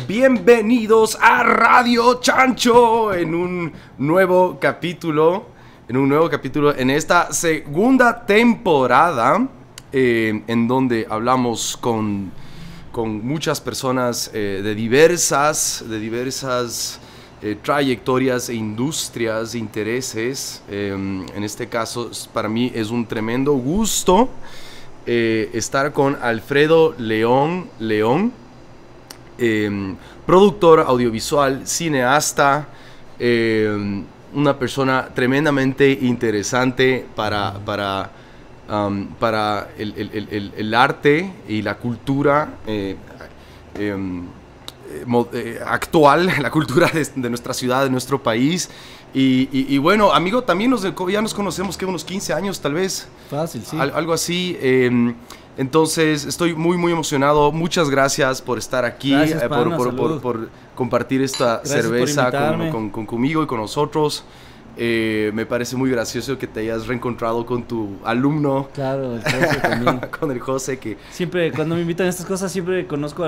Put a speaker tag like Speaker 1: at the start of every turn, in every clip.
Speaker 1: Bienvenidos a Radio Chancho en un nuevo capítulo, en esta segunda temporada, en donde hablamos con muchas personas de diversas trayectorias e industrias, intereses. En este caso, para mí es un tremendo gusto estar con Alfredo León, productor audiovisual, cineasta, una persona tremendamente interesante para el arte y la cultura actual, la cultura de nuestra ciudad, de nuestro país. Y bueno, amigo, también ya nos conocemos, que unos 15 años tal vez.
Speaker 2: Fácil, sí.
Speaker 1: Algo así. Entonces, estoy muy emocionado. Muchas gracias por estar aquí,
Speaker 2: gracias, pana,
Speaker 1: por compartir esta cerveza conmigo y con nosotros. Me parece muy gracioso que te hayas reencontrado con tu alumno.
Speaker 2: Claro, el José también.
Speaker 1: Con el José, que...
Speaker 2: Siempre, cuando me invitan a estas cosas, siempre conozco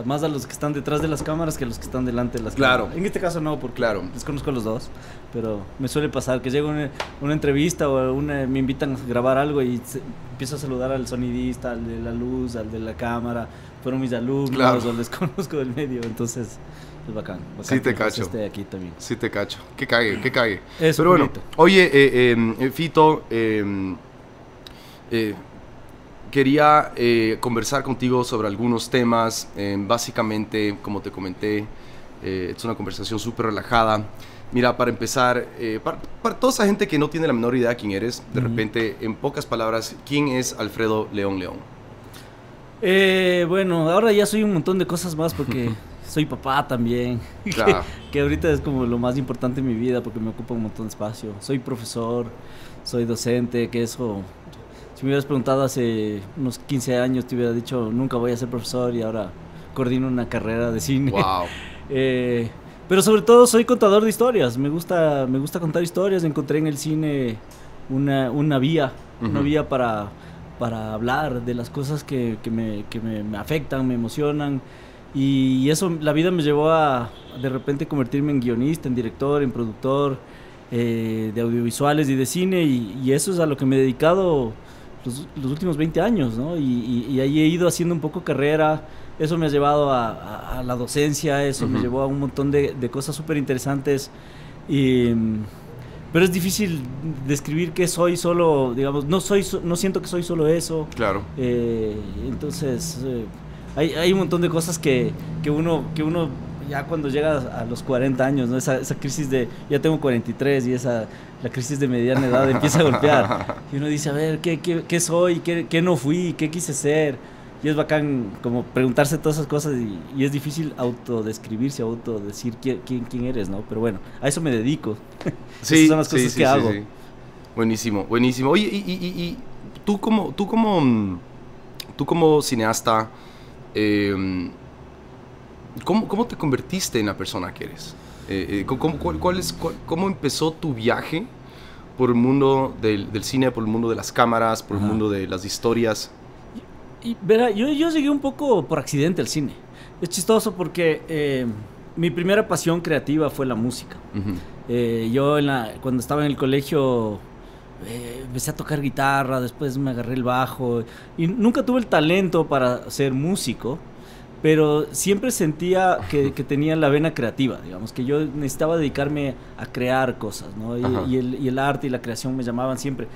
Speaker 2: más a los que están detrás de las cámaras que a los que están delante de las cámaras. En este caso no, porque les conozco a los dos. Pero me suele pasar que llego a una entrevista o me invitan a grabar algo y empiezo a saludar al sonidista, al de la luz, al de la cámara. Fueron mis alumnos, o les conozco del medio, entonces... Es bacán
Speaker 1: sí te cacho.
Speaker 2: Esté aquí también.
Speaker 1: Sí te cacho. Que cague.
Speaker 2: Eso,
Speaker 1: pero bueno, oye, Fito, quería conversar contigo sobre algunos temas. Básicamente, como te comenté, es una conversación súper relajada. Mira, para empezar, para toda esa gente que no tiene la menor idea de quién eres, de repente, en pocas palabras, ¿quién es Alfredo León?
Speaker 2: Bueno, ahora ya soy un montón de cosas más porque... Soy papá también, claro. que ahorita es como lo más importante en mi vida porque me ocupa un montón de espacio. Soy profesor, soy docente, que eso, si me hubieras preguntado hace unos 15 años te hubiera dicho nunca voy a ser profesor y ahora coordino una carrera de cine.
Speaker 1: Wow.
Speaker 2: Pero sobre todo soy contador de historias, me gusta contar historias. Encontré en el cine una vía, una vía para hablar de las cosas que me afectan, me emocionan. Y eso, la vida me llevó a de repente convertirme en guionista, en director, en productor de audiovisuales y de cine, y eso es a lo que me he dedicado los últimos 20 años, ¿no? Y ahí he ido haciendo un poco carrera. Eso me ha llevado a la docencia, eso me llevó a un montón de cosas súper interesantes. Pero es difícil describir que soy solo, digamos, no siento que soy solo eso.
Speaker 1: Claro.
Speaker 2: Entonces... Hay un montón de cosas que uno ya cuando llega a los 40 años, ¿no? Esa crisis de, ya tengo 43 y la crisis de mediana edad empieza a golpear. Y uno dice, a ver, ¿qué soy? ¿Qué no fui? ¿Qué quise ser? Y es bacán como preguntarse todas esas cosas y es difícil autodescribirse, autodecir quién eres, ¿no? Pero bueno, a eso me dedico.
Speaker 1: Sí, esas son las cosas que hago. Sí. Buenísimo. Oye, y tú como cineasta, ¿cómo te convertiste en la persona que eres? ¿Cómo empezó tu viaje por el mundo del cine, por el mundo de las cámaras, por el mundo de las historias?
Speaker 2: Y verá, yo llegué un poco por accidente al cine. Es chistoso porque mi primera pasión creativa fue la música. Yo cuando estaba en el colegio... empecé a tocar guitarra, después me agarré el bajo y nunca tuve el talento para ser músico, pero siempre sentía que tenía la vena creativa, digamos, que yo necesitaba dedicarme a crear cosas, ¿no? Y el arte y la creación me llamaban siempre.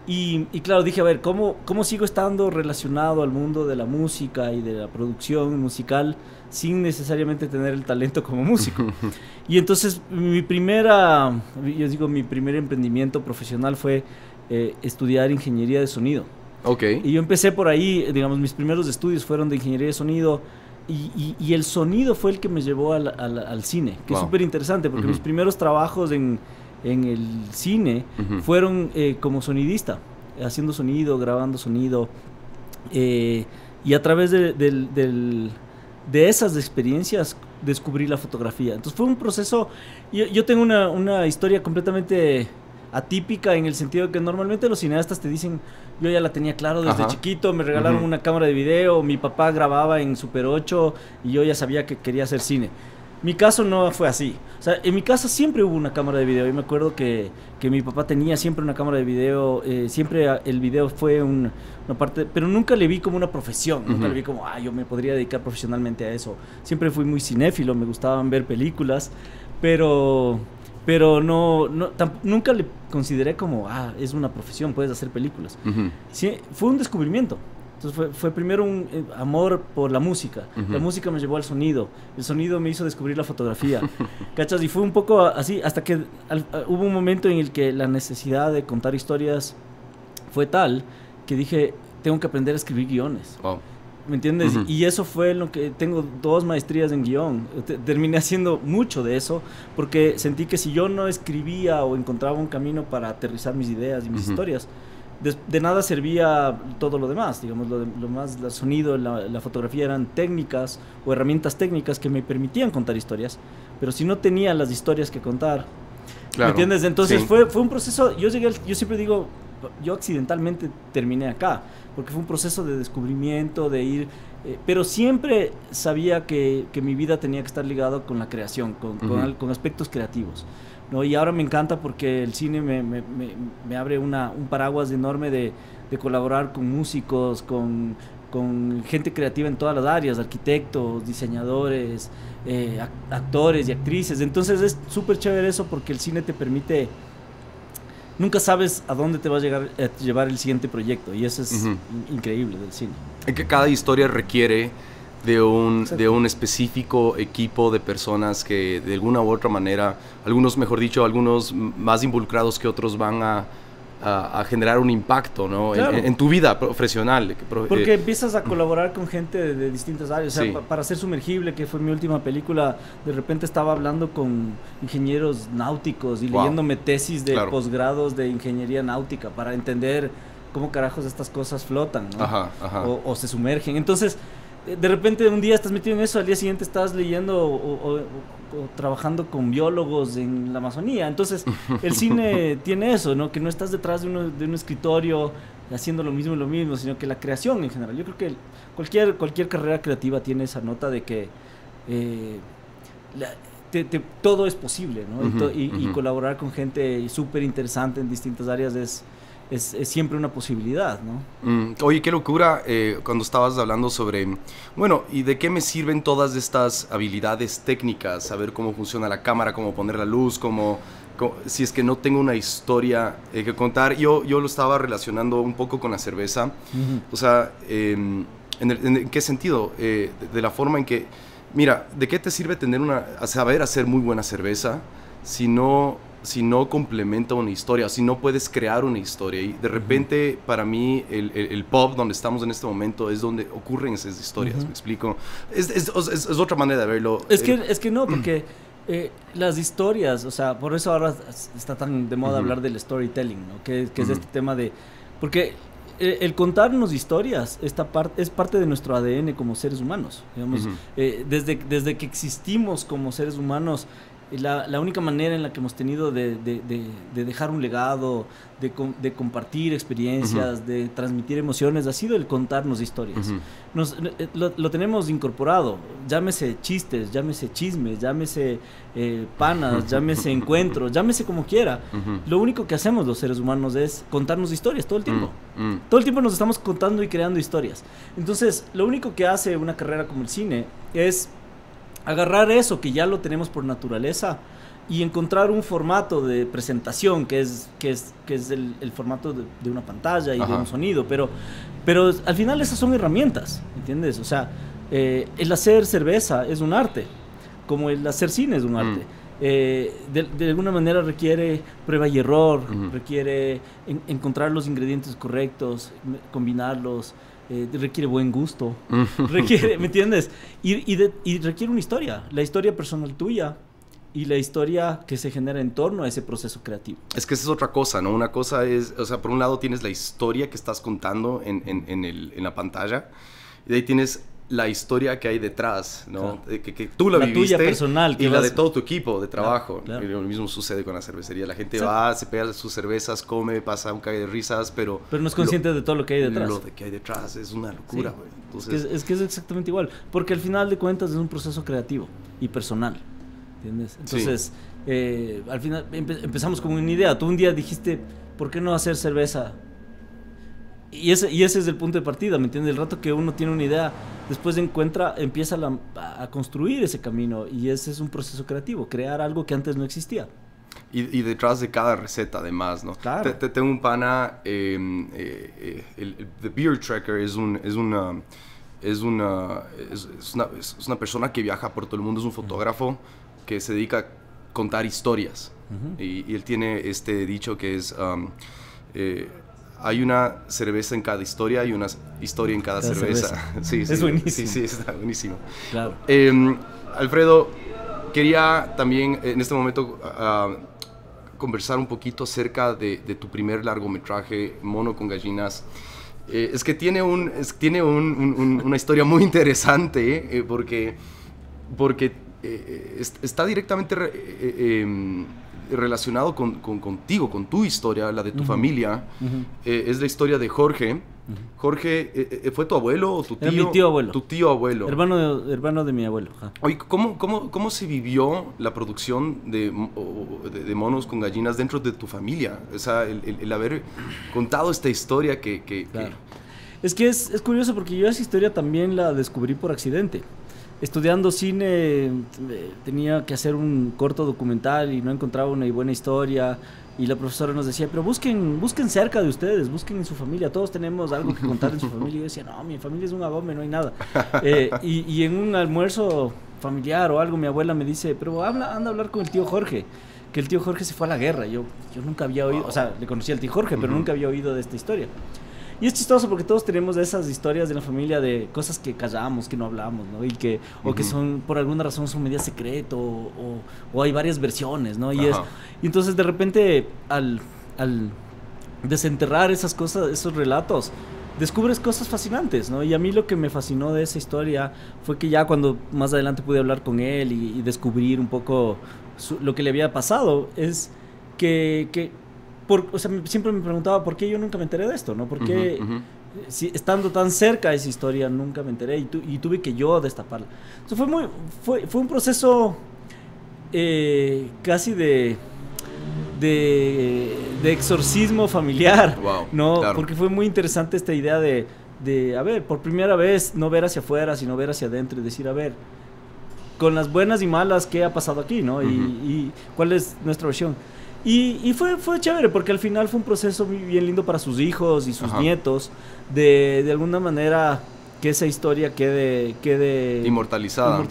Speaker 2: Y claro, dije, a ver, ¿cómo sigo estando relacionado al mundo de la música y de la producción musical sin necesariamente tener el talento como músico? Y entonces mi primer emprendimiento profesional fue estudiar ingeniería de sonido.
Speaker 1: Okay.
Speaker 2: Y yo empecé por ahí, digamos, mis primeros estudios fueron de ingeniería de sonido y el sonido fue el que me llevó al cine, que es súper interesante porque mis primeros trabajos en el cine fueron como sonidista, haciendo sonido, grabando sonido, y a través de esas experiencias descubrí la fotografía. Entonces fue un proceso, yo tengo una historia completamente atípica en el sentido de que normalmente los cineastas te dicen, yo ya la tenía claro desde chiquito, me regalaron una cámara de video, mi papá grababa en Super 8 y yo ya sabía que quería hacer cine. Mi caso no fue así. O sea, en mi casa siempre hubo una cámara de video. Yo me acuerdo que mi papá tenía siempre una cámara de video. Siempre el video fue una parte, pero nunca le vi como una profesión. Nunca le vi como, yo me podría dedicar profesionalmente a eso. Siempre fui muy cinéfilo, me gustaban ver películas, pero nunca le consideré como, es una profesión, puedes hacer películas. Sí, fue un descubrimiento. Entonces fue primero un amor por la música. La música me llevó al sonido. El sonido me hizo descubrir la fotografía. ¿Cachas? Y fue un poco así hasta que hubo un momento en el que la necesidad de contar historias fue tal que dije, tengo que aprender a escribir guiones. Wow. ¿Me entiendes? Y eso fue lo que... Tengo 2 maestrías en guión. Terminé haciendo mucho de eso porque sentí que si yo no escribía o encontraba un camino para aterrizar mis ideas y mis historias, de nada servía todo lo demás, digamos, lo más, el sonido, la fotografía eran técnicas o herramientas técnicas que me permitían contar historias, pero si no tenía las historias que contar, claro, ¿me entiendes? Entonces fue un proceso, yo siempre digo, yo accidentalmente terminé acá, porque fue un proceso de descubrimiento, de ir, pero siempre sabía que mi vida tenía que estar ligado con la creación, con aspectos creativos. ¿No? Y ahora me encanta porque el cine me abre un paraguas enorme de colaborar con músicos, con gente creativa en todas las áreas, arquitectos, diseñadores, actores y actrices. Entonces es súper chévere eso porque el cine te permite... Nunca sabes a dónde te va a llevar el siguiente proyecto y eso es increíble del cine.
Speaker 1: Es que cada historia requiere de un específico equipo de personas que de alguna u otra manera, algunos mejor dicho, algunos más involucrados que otros van a generar un impacto, ¿no? Claro. En tu vida profesional.
Speaker 2: Porque empiezas a colaborar con gente de distintas áreas. O sea, para Ser Sumergible, que fue mi última película, de repente estaba hablando con ingenieros náuticos y leyéndome tesis de posgrados de ingeniería náutica para entender cómo carajos estas cosas flotan, ¿no? O se sumergen. Entonces, de repente un día estás metido en eso, al día siguiente estás leyendo o trabajando con biólogos en la Amazonía. Entonces el cine tiene eso, ¿no? Que no estás detrás de un escritorio haciendo lo mismo, sino que la creación en general. Yo creo que cualquier carrera creativa tiene esa nota de que todo es posible, ¿no? Y colaborar con gente súper interesante en distintas áreas es siempre una posibilidad, ¿no?
Speaker 1: Oye, qué locura cuando estabas hablando sobre, bueno, ¿y de qué me sirven todas estas habilidades técnicas? Saber cómo funciona la cámara, cómo poner la luz, si es que no tengo una historia que contar. Yo lo estaba relacionando un poco con la cerveza. O sea, ¿en qué sentido? De la forma en que, mira, ¿de qué te sirve saber hacer muy buena cerveza si no complementa una historia, si no puedes crear una historia? Y de repente, para mí, el pub donde estamos en este momento es donde ocurren esas historias, ¿me explico? Es otra manera de verlo.
Speaker 2: Es que no, porque las historias, o sea, por eso ahora está tan de moda hablar del storytelling, ¿no? Que es este tema de... Porque el contarnos historias es parte de nuestro ADN como seres humanos, digamos. Desde que existimos como seres humanos, la única manera en la que hemos tenido de dejar un legado, de compartir experiencias, de transmitir emociones, ha sido el contarnos historias. Lo tenemos incorporado, llámese chistes, llámese chismes, llámese panas, llámese encuentros, llámese como quiera. Lo único que hacemos los seres humanos es contarnos historias todo el tiempo. Todo el tiempo nos estamos contando y creando historias. Entonces, lo único que hace una carrera como el cine es agarrar eso que ya lo tenemos por naturaleza y encontrar un formato de presentación que es el formato de una pantalla y de un sonido, pero al final esas son herramientas, ¿entiendes? O sea, el hacer cerveza es un arte, como el hacer cine es un arte. De alguna manera requiere prueba y error, requiere encontrar los ingredientes correctos, combinarlos. Requiere buen gusto, requiere, ¿me entiendes? Y requiere una historia, la historia personal tuya y la historia que se genera en torno a ese proceso creativo.
Speaker 1: Es que esa es otra cosa, ¿no? Una cosa es, o sea, por un lado tienes la historia que estás contando en la pantalla, y de ahí tienes la historia que hay detrás, ¿no? Claro. Que tú la viviste,
Speaker 2: tuya personal,
Speaker 1: y la de todo tu equipo de trabajo.
Speaker 2: Claro.
Speaker 1: Y lo mismo sucede con la cervecería. La gente va, se pega sus cervezas, come, pasa un cague de risas, pero
Speaker 2: no es consciente de todo lo que hay detrás.
Speaker 1: Lo que hay detrás es una locura, güey.
Speaker 2: Entonces, es que es exactamente igual, porque al final de cuentas es un proceso creativo y personal, ¿entiendes? Entonces, al final empezamos con una idea. Tú un día dijiste, ¿por qué no hacer cerveza? Y ese es el punto de partida, ¿me entiendes? El rato que uno tiene una idea, después empieza a construir ese camino, y ese es un proceso creativo, crear algo que antes no existía.
Speaker 1: Y detrás de cada receta, además, ¿no?
Speaker 2: Claro.
Speaker 1: Tengo un pana, The Beer Tracker es una persona que viaja por todo el mundo, es un fotógrafo que se dedica a contar historias. Y él tiene este dicho que es... hay una cerveza en cada historia y una historia en cada cerveza. Sí,
Speaker 2: es buenísimo.
Speaker 1: Sí, está buenísimo.
Speaker 2: Claro.
Speaker 1: Alfredo, quería también en este momento conversar un poquito acerca de tu primer largometraje, Mono con Gallinas. Es que tiene una historia muy interesante, porque está directamente relacionado contigo, con tu historia, la de tu familia. Es la historia de Jorge. Jorge, ¿fue tu abuelo o tu tío?
Speaker 2: Era mi tío abuelo.
Speaker 1: Tu tío abuelo.
Speaker 2: Hermano de mi abuelo. Ajá.
Speaker 1: Oye, ¿cómo se vivió la producción de Monos con Gallinas dentro de tu familia? O sea, el haber contado esta historia
Speaker 2: Claro. Es que es curioso, porque yo esa historia también la descubrí por accidente. Estudiando cine tenía que hacer un corto documental y no encontraba una buena historia, y la profesora nos decía, pero busquen cerca de ustedes, busquen en su familia, todos tenemos algo que contar en su familia. Y yo decía, no, mi familia es un agome, no hay nada. Y en un almuerzo familiar o algo, mi abuela me dice, pero anda a hablar con el tío Jorge, que el tío Jorge se fue a la guerra. Yo nunca había oído, o sea, le conocía al tío Jorge, pero nunca había oído de esta historia. Y es chistoso porque todos tenemos esas historias de la familia de cosas que callamos, que no hablamos, ¿no? O que son, por alguna razón, son media secreto, o hay varias versiones, ¿no? Y entonces de repente al desenterrar esas cosas, esos relatos, descubres cosas fascinantes, ¿no? Y a mí lo que me fascinó de esa historia fue que ya cuando más adelante pude hablar con él y descubrir un poco lo que le había pasado, es que o sea, siempre me preguntaba por qué yo nunca me enteré de esto, ¿no? ¿Por qué, si, estando tan cerca de esa historia, nunca me enteré y tuve que yo destaparla? Entonces fue un proceso casi de exorcismo familiar, ¿no? Claro. Porque fue muy interesante esta idea de, a ver, por primera vez no ver hacia afuera, sino ver hacia adentro y decir, a ver, con las buenas y malas, ¿qué ha pasado aquí, no? Y cuál es nuestra versión. Y fue chévere, porque al final fue un proceso muy bien lindo para sus hijos y sus nietos, de alguna manera que esa historia quede inmortalizada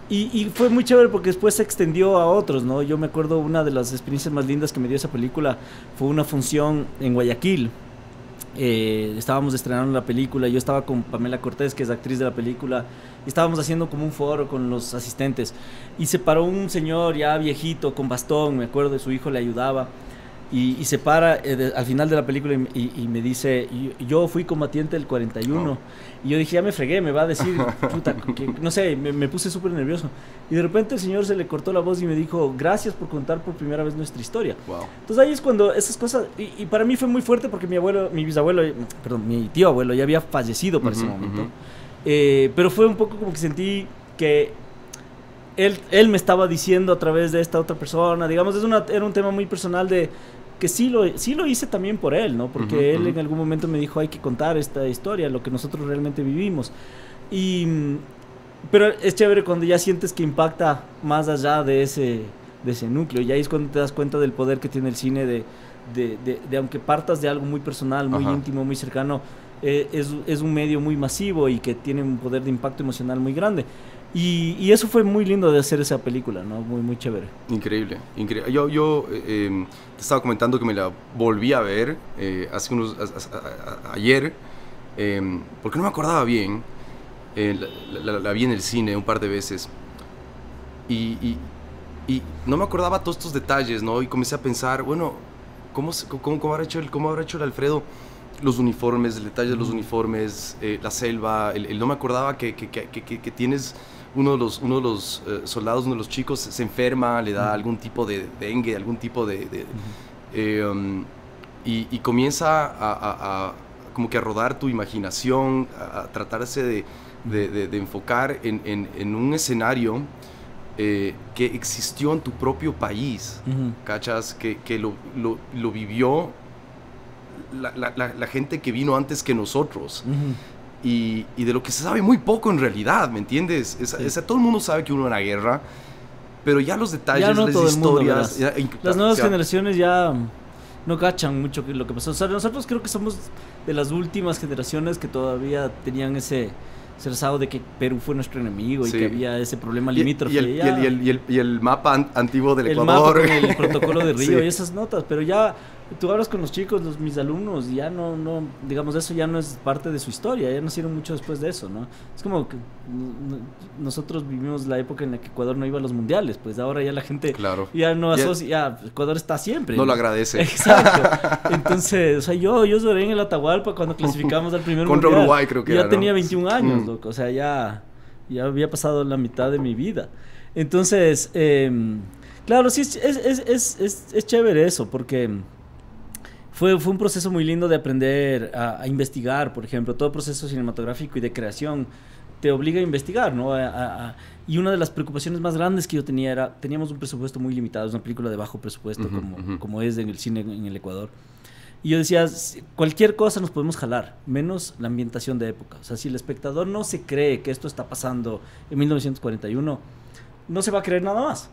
Speaker 2: y fue muy chévere porque después se extendió a otros, ¿no? Yo me acuerdo, una de las experiencias más lindas que me dio esa película fue una función en Guayaquil. Estábamos estrenando la película, yo estaba con Pamela Cortés, que es actriz de la película, y estábamos haciendo como un foro con los asistentes, y se paró un señor ya viejito con bastón, me acuerdo, de su hijo le ayudaba, y se para al final de la película y me dice, yo fui combatiente del 41, y yo dije, ya me fregué, me va a decir, puta, no sé, me puse súper nervioso, y de repente el señor se le cortó la voz y me dijo, gracias por contar por primera vez nuestra historia. Entonces ahí es cuando esas cosas, y para mí fue muy fuerte porque mi tío abuelo ya había fallecido para ese momento, pero fue un poco como que sentí que él me estaba diciendo a través de esta otra persona, digamos, era un tema muy personal de que sí lo hice también por él, ¿no? Porque él en algún momento me dijo, hay que contar esta historia, lo que nosotros realmente vivimos. Pero es chévere cuando ya sientes que impacta más allá de ese núcleo, y ahí es cuando te das cuenta del poder que tiene el cine de aunque partas de algo muy personal, muy íntimo, muy cercano, es un medio muy masivo y que tiene un poder de impacto emocional muy grande. Y eso fue muy lindo de hacer esa película, ¿no? Muy, muy chévere.
Speaker 1: Increíble. Yo te estaba comentando que me la volví a ver ayer, porque no me acordaba bien. La vi en el cine un par de veces y no me acordaba todos estos detalles, ¿no? Y comencé a pensar, bueno, ¿cómo habrá hecho el Alfredo los uniformes, el detalle de los uniformes, la selva, no me acordaba que tienes uno de los soldados, uno de los chicos se enferma, le da algún tipo de dengue, algún tipo y comienza como que a rodar tu imaginación, a tratarse de enfocar en un escenario que existió en tu propio país, ¿cachas? Que lo vivió la gente que vino antes que nosotros. Y de lo que se sabe muy poco en realidad, ¿me entiendes? Todo el mundo sabe que hubo una guerra, pero ya los detalles,
Speaker 2: ya no
Speaker 1: las
Speaker 2: todo
Speaker 1: historias...
Speaker 2: El mundo, las nuevas generaciones ya no cachan mucho lo que pasó. O sea, nosotros creo que somos de las últimas generaciones que todavía tenían ese rezago de que Perú fue nuestro enemigo y que había ese problema limítrofe.
Speaker 1: Y el mapa antiguo del Ecuador.
Speaker 2: El mapa con el protocolo de Río y esas notas, pero ya tú hablas con los chicos, mis alumnos, y ya no, digamos, eso ya no es parte de su historia, ya nacieron mucho después de eso, ¿no? Es como que nosotros vivimos la época en la que Ecuador no iba a los mundiales, pues ahora ya la gente ya no asocia, ya Ecuador está siempre.
Speaker 1: No lo agradece.
Speaker 2: Exacto. Entonces, o sea, yo lloré en el Atahualpa cuando clasificamos al primer mundial.
Speaker 1: Contra Uruguay creo que
Speaker 2: ya
Speaker 1: era,
Speaker 2: tenía
Speaker 1: ¿no?
Speaker 2: 21 años, loco, o sea, ya había pasado la mitad de mi vida. Entonces, claro, sí, es chévere eso, porque... Fue un proceso muy lindo de aprender a investigar, por ejemplo. Todo proceso cinematográfico y de creación te obliga a investigar, ¿no? Y una de las preocupaciones más grandes que yo tenía era, teníamos un presupuesto muy limitado, es una película de bajo presupuesto, como es en el cine en el Ecuador. Y yo decía, cualquier cosa nos podemos jalar, menos la ambientación de época. O sea, si el espectador no se cree que esto está pasando en 1941, no se va a creer nada más.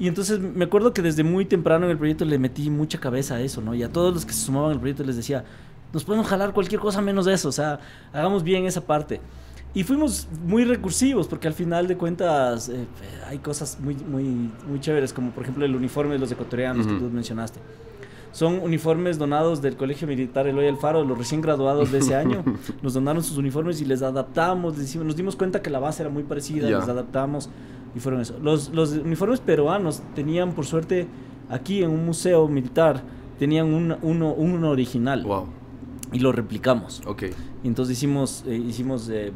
Speaker 2: Y entonces me acuerdo que desde muy temprano en el proyecto le metí mucha cabeza a eso, ¿no? Y a todos los que se sumaban al proyecto les decía, nos podemos jalar cualquier cosa menos eso, o sea, hagamos bien esa parte. Y fuimos muy recursivos, porque al final de cuentas hay cosas muy chéveres, como por ejemplo el uniforme de los ecuatorianos que tú mencionaste. Son uniformes donados del Colegio Militar Eloy Alfaro, los recién graduados de ese año. Nos donaron sus uniformes y les adaptamos, nos dimos cuenta que la base era muy parecida, les adaptamos. Y fueron eso. Los uniformes peruanos tenían, por suerte, aquí en un museo militar, tenían uno original.
Speaker 1: Wow.
Speaker 2: Y lo replicamos.
Speaker 1: Okay.
Speaker 2: Y entonces hicimos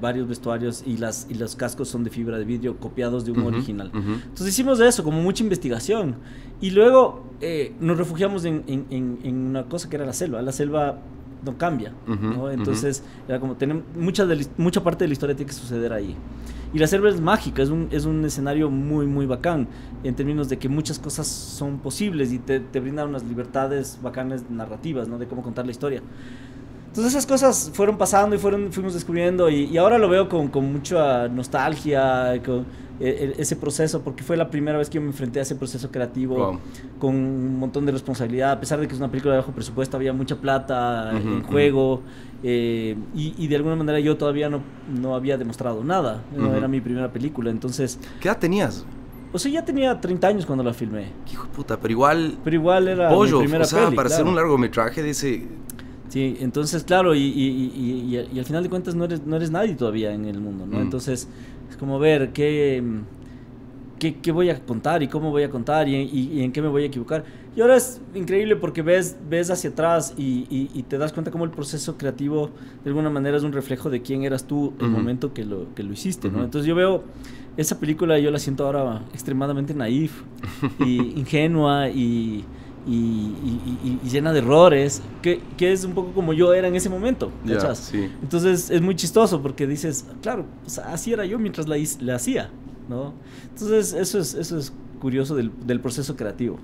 Speaker 2: varios vestuarios y los cascos son de fibra de vidrio copiados de un original. Entonces hicimos eso, como mucha investigación. Y luego nos refugiamos en una cosa que era la selva. La selva no cambia, ¿no? Entonces era como mucha parte de la historia tiene que suceder ahí. Y la selva es mágica, es un escenario muy bacán, en términos de que muchas cosas son posibles y te brindan unas libertades bacanas narrativas, ¿no? De cómo contar la historia. Entonces esas cosas fueron pasando y fuimos descubriendo y ahora lo veo con mucha nostalgia, con ese proceso, porque fue la primera vez que yo me enfrenté a ese proceso creativo con un montón de responsabilidad, a pesar de que es una película de bajo presupuesto, había mucha plata en juego. Y de alguna manera yo todavía no había demostrado nada, no era mi primera película, entonces...
Speaker 1: ¿Qué edad tenías?
Speaker 2: O sea, ya tenía 30 años cuando la filmé.
Speaker 1: ¿Qué hijo de puta? Pero igual
Speaker 2: era
Speaker 1: pollo,
Speaker 2: mi primera
Speaker 1: para
Speaker 2: claro.
Speaker 1: hacer un largometraje de ese...
Speaker 2: Sí, entonces claro, y al final de cuentas no eres nadie todavía en el mundo, ¿no? Entonces es como ver qué voy a contar y cómo voy a contar y en qué me voy a equivocar. Y ahora es increíble porque ves hacia atrás y te das cuenta cómo el proceso creativo de alguna manera es un reflejo de quién eras tú en el momento que lo hiciste, ¿no? Entonces yo veo esa película, yo la siento ahora extremadamente naif y ingenua y llena de errores, que es un poco como yo era en ese momento, ¿cachas?
Speaker 1: Sí.
Speaker 2: Entonces es muy chistoso porque dices, claro, o sea, así era yo mientras la hacía, ¿no? Entonces eso es curioso del proceso creativo.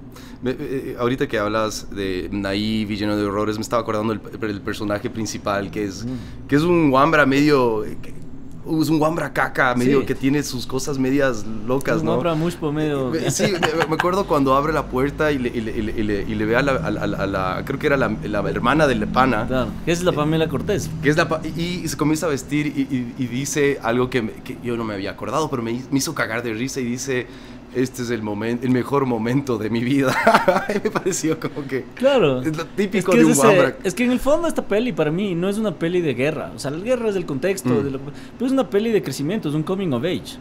Speaker 1: Ahorita que hablas de naive y lleno de errores, me estaba acordando del personaje principal, que es un wambra medio... Es un wambra caca, medio que tiene sus cosas medias locas, ¿no?
Speaker 2: Un wambra mushpo medio...
Speaker 1: Sí, me acuerdo cuando abre la puerta y le ve a la creo que era la hermana de la pana.
Speaker 2: Claro, que es la Pamela Cortés.
Speaker 1: Y se comienza a vestir y dice algo que yo no me había acordado, pero me hizo cagar de risa y dice... Este es el mejor momento de mi vida. Me pareció como que...
Speaker 2: Claro.
Speaker 1: Es lo típico de un wambra.
Speaker 2: Es que en el fondo esta peli para mí no es una peli de guerra. O sea, la guerra es del contexto, pero es una peli de crecimiento, es un coming of age.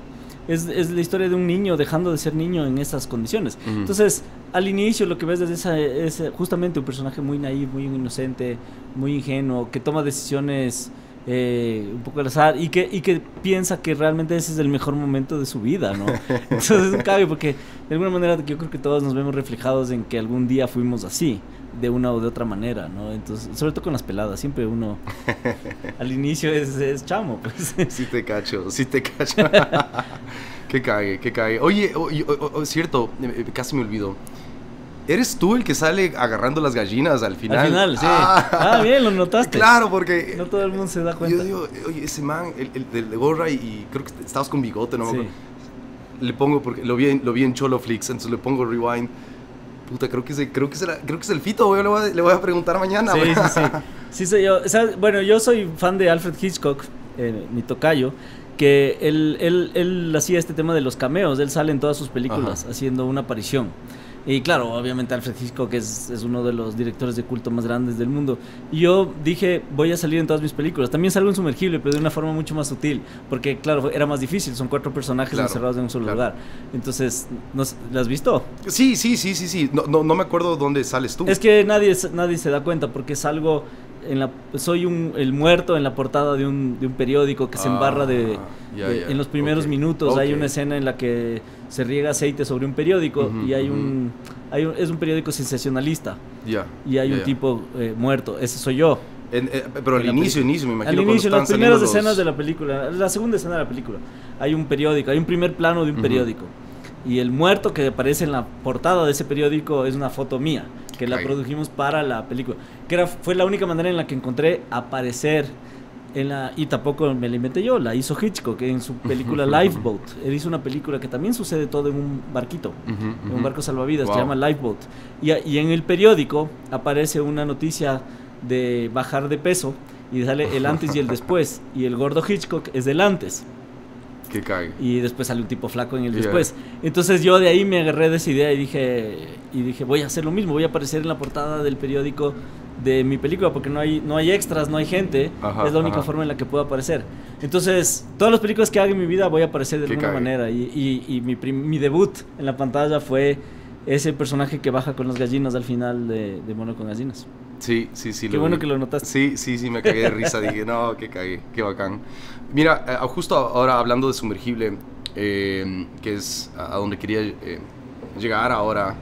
Speaker 2: es la historia de un niño dejando de ser niño en esas condiciones. Entonces, al inicio lo que ves es justamente un personaje muy naïf, muy inocente, muy ingenuo, que toma decisiones un poco al azar y que piensa que realmente ese es el mejor momento de su vida, ¿no? Entonces es un cague porque de alguna manera yo creo que todos nos vemos reflejados en que algún día fuimos así, de una o de otra manera, ¿no? Entonces, sobre todo con las peladas, siempre uno al inicio es chamo, pues.
Speaker 1: Sí te cacho, sí te cacho. Qué cague, qué cague. Oye, cierto, casi me olvido. ¿Eres tú el que sale agarrando las gallinas al final?
Speaker 2: Al final, sí. Bien, lo notaste.
Speaker 1: Claro, porque...
Speaker 2: No todo el mundo se da cuenta.
Speaker 1: Yo digo, oye, ese man, el de gorra y creo que estabas con bigote, ¿no? Sí. Le pongo, porque lo vi en Choloflix, entonces le pongo rewind. Puta, creo que es el Fito, güey. Le voy a preguntar mañana.
Speaker 2: Sí, sí. Sí, soy yo. O sea, bueno, yo soy fan de Alfred Hitchcock, mi tocayo, que él hacía este tema de los cameos. Él sale en todas sus películas haciendo una aparición. Y claro, obviamente Alfred Hitchcock es uno de los directores de culto más grandes del mundo. Y yo dije, voy a salir en todas mis películas. También salgo en Sumergible, pero de una forma mucho más sutil. Porque, claro, era más difícil. Son 4 personajes encerrados en un solo lugar. Entonces, ¿la has visto?
Speaker 1: Sí. No me acuerdo dónde sales tú.
Speaker 2: Es que nadie se da cuenta porque salgo... soy el muerto en la portada de un periódico que se embarra en los primeros minutos. Hay una escena en la que se riega aceite sobre un periódico y es un periódico sensacionalista y hay un tipo muerto. Ese soy yo.
Speaker 1: Pero al inicio me imagino.
Speaker 2: Al inicio, las primeras escenas de la película, la segunda escena de la película, hay un periódico, hay un primer plano de un periódico y el muerto que aparece en la portada de ese periódico es una foto mía que la produjimos para la película, fue la única manera en la que encontré aparecer y tampoco me la inventé yo, la hizo Hitchcock en su película Lifeboat. Él hizo una película que también sucede todo en un barquito, en un barco salvavidas, se llama Lifeboat, y en el periódico aparece una noticia de bajar de peso y sale el antes y el después, y el gordo Hitchcock es del antes.
Speaker 1: Que cague.
Speaker 2: Y después sale un tipo flaco en el después. Entonces yo de ahí me agarré de esa idea y dije, voy a hacer lo mismo, voy a aparecer en la portada del periódico de mi película porque no hay extras, no hay gente, es la única forma en la que puedo aparecer. Entonces, todas las películas que haga en mi vida voy a aparecer de alguna manera y mi debut en la pantalla fue ese personaje que baja con las gallinas al final de Mono con Gallinas.
Speaker 1: Sí.
Speaker 2: Qué bueno que lo notaste.
Speaker 1: Sí, me cagué de risa. Dije, no, que cagué, qué bacán. Mira, justo ahora hablando de Sumergible, que es a donde quería llegar ahora,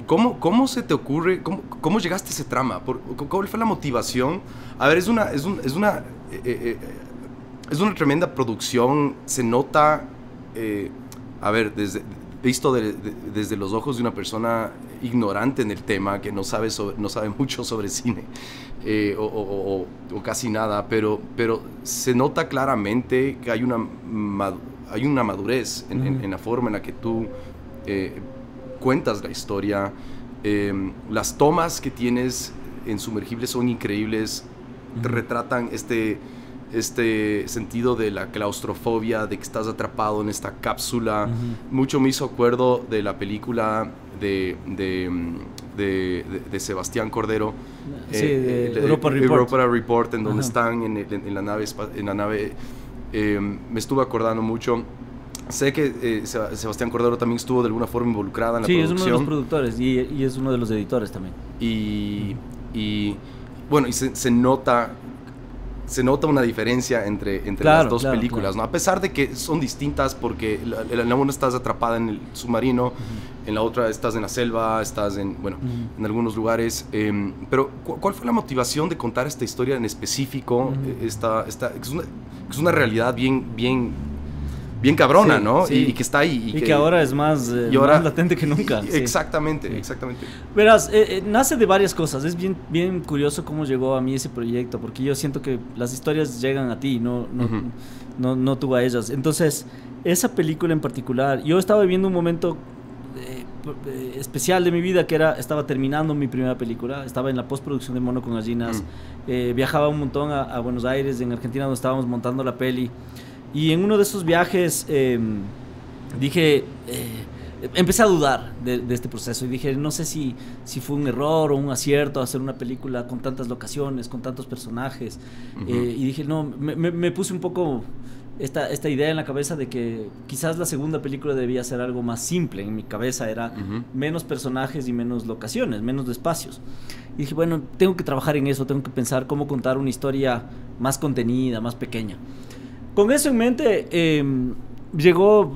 Speaker 1: ¿cómo se te ocurre, cómo llegaste a ese trama? ¿Cuál fue la motivación? A ver, es una tremenda producción, se nota, a ver, visto desde los ojos de una persona ignorante en el tema, que no sabe mucho sobre cine, o casi nada, pero se nota claramente que hay una madurez en la forma en la que tú cuentas la historia. Las tomas que tienes en Sumergible son increíbles, retratan este sentido de la claustrofobia, de que estás atrapado en esta cápsula. Mucho me hizo acuerdo de la película de Sebastián Cordero,
Speaker 2: Europa
Speaker 1: Report, en donde están en la nave. Me estuve acordando mucho. Sé que Sebastián Cordero también estuvo de alguna forma involucrada en la producción.
Speaker 2: Sí, es uno de los productores y es uno de los editores también.
Speaker 1: Y bueno, y se nota una diferencia entre las dos películas, ¿no? A pesar de que son distintas, porque en la una estás atrapada en el submarino, en la otra estás en la selva, estás en algunos lugares. Pero, ¿cuál fue la motivación de contar esta historia en específico? Es una realidad bien cabrona, ¿no?
Speaker 2: Sí.
Speaker 1: Y que está ahí.
Speaker 2: Y que ahora es más latente que nunca.
Speaker 1: Exactamente.
Speaker 2: Verás, nace de varias cosas. Es bien curioso cómo llegó a mí ese proyecto, porque yo siento que las historias llegan a ti, no tú a ellas. Entonces, esa película en particular, yo estaba viviendo un momento especial de mi vida, que estaba terminando mi primera película, estaba en la postproducción de Mono con Gallinas, viajaba un montón a Buenos Aires, en Argentina, donde estábamos montando la peli. Y en uno de esos viajes empecé a dudar de este proceso y dije, no sé si fue un error o un acierto hacer una película con tantas locaciones, con tantos personajes. Y dije, no, me puse un poco esta idea en la cabeza de que quizás la segunda película debía ser algo más simple. En mi cabeza era menos personajes y menos locaciones, menos espacios. Y dije, bueno, tengo que trabajar en eso, tengo que pensar cómo contar una historia más contenida, más pequeña. Con eso en mente, llegó,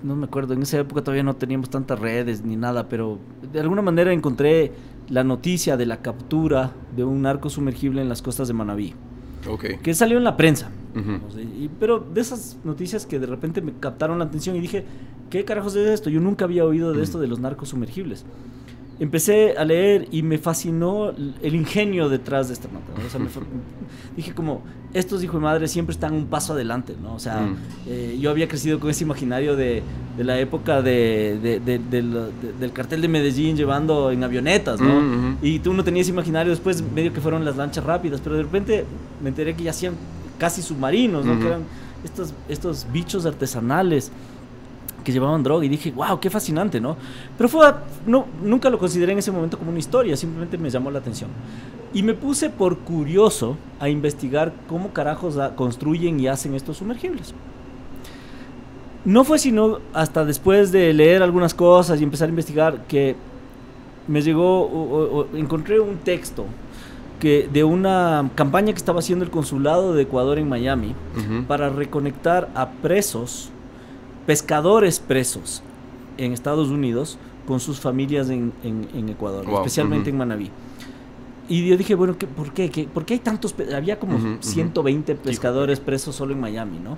Speaker 2: no me acuerdo, en esa época todavía no teníamos tantas redes ni nada, pero de alguna manera encontré la noticia de la captura de un narco sumergible en las costas de Manabí.
Speaker 1: Okay.
Speaker 2: Que salió en la prensa. Pero de esas noticias que de repente me captaron la atención y dije, ¿qué carajos es esto? Yo nunca había oído de esto de los narcos sumergibles. Empecé a leer y me fascinó el ingenio detrás de esta nota, ¿no? O sea, dije como, estos hijos de madre siempre están un paso adelante, ¿no? O sea, yo había crecido con ese imaginario de la época del cartel de Medellín llevando en avionetas, ¿no? Y tú no tenías imaginario, después medio que fueron las lanchas rápidas, pero de repente me enteré que ya hacían casi submarinos, ¿no? Que eran estos bichos artesanales que llevaban droga, y dije, wow, qué fascinante, ¿no? Pero nunca lo consideré en ese momento como una historia, simplemente me llamó la atención. Y me puse por curioso a investigar cómo carajos construyen y hacen estos sumergibles. No fue sino hasta después de leer algunas cosas y empezar a investigar que me llegó, encontré un texto de una campaña que estaba haciendo el Consulado de Ecuador en Miami para reconectar a pescadores presos en Estados Unidos con sus familias en Ecuador, especialmente en Manabí. Y yo dije, bueno, ¿por qué? ¿Por qué hay tantos? Había como 120 pescadores presos solo en Miami, ¿no?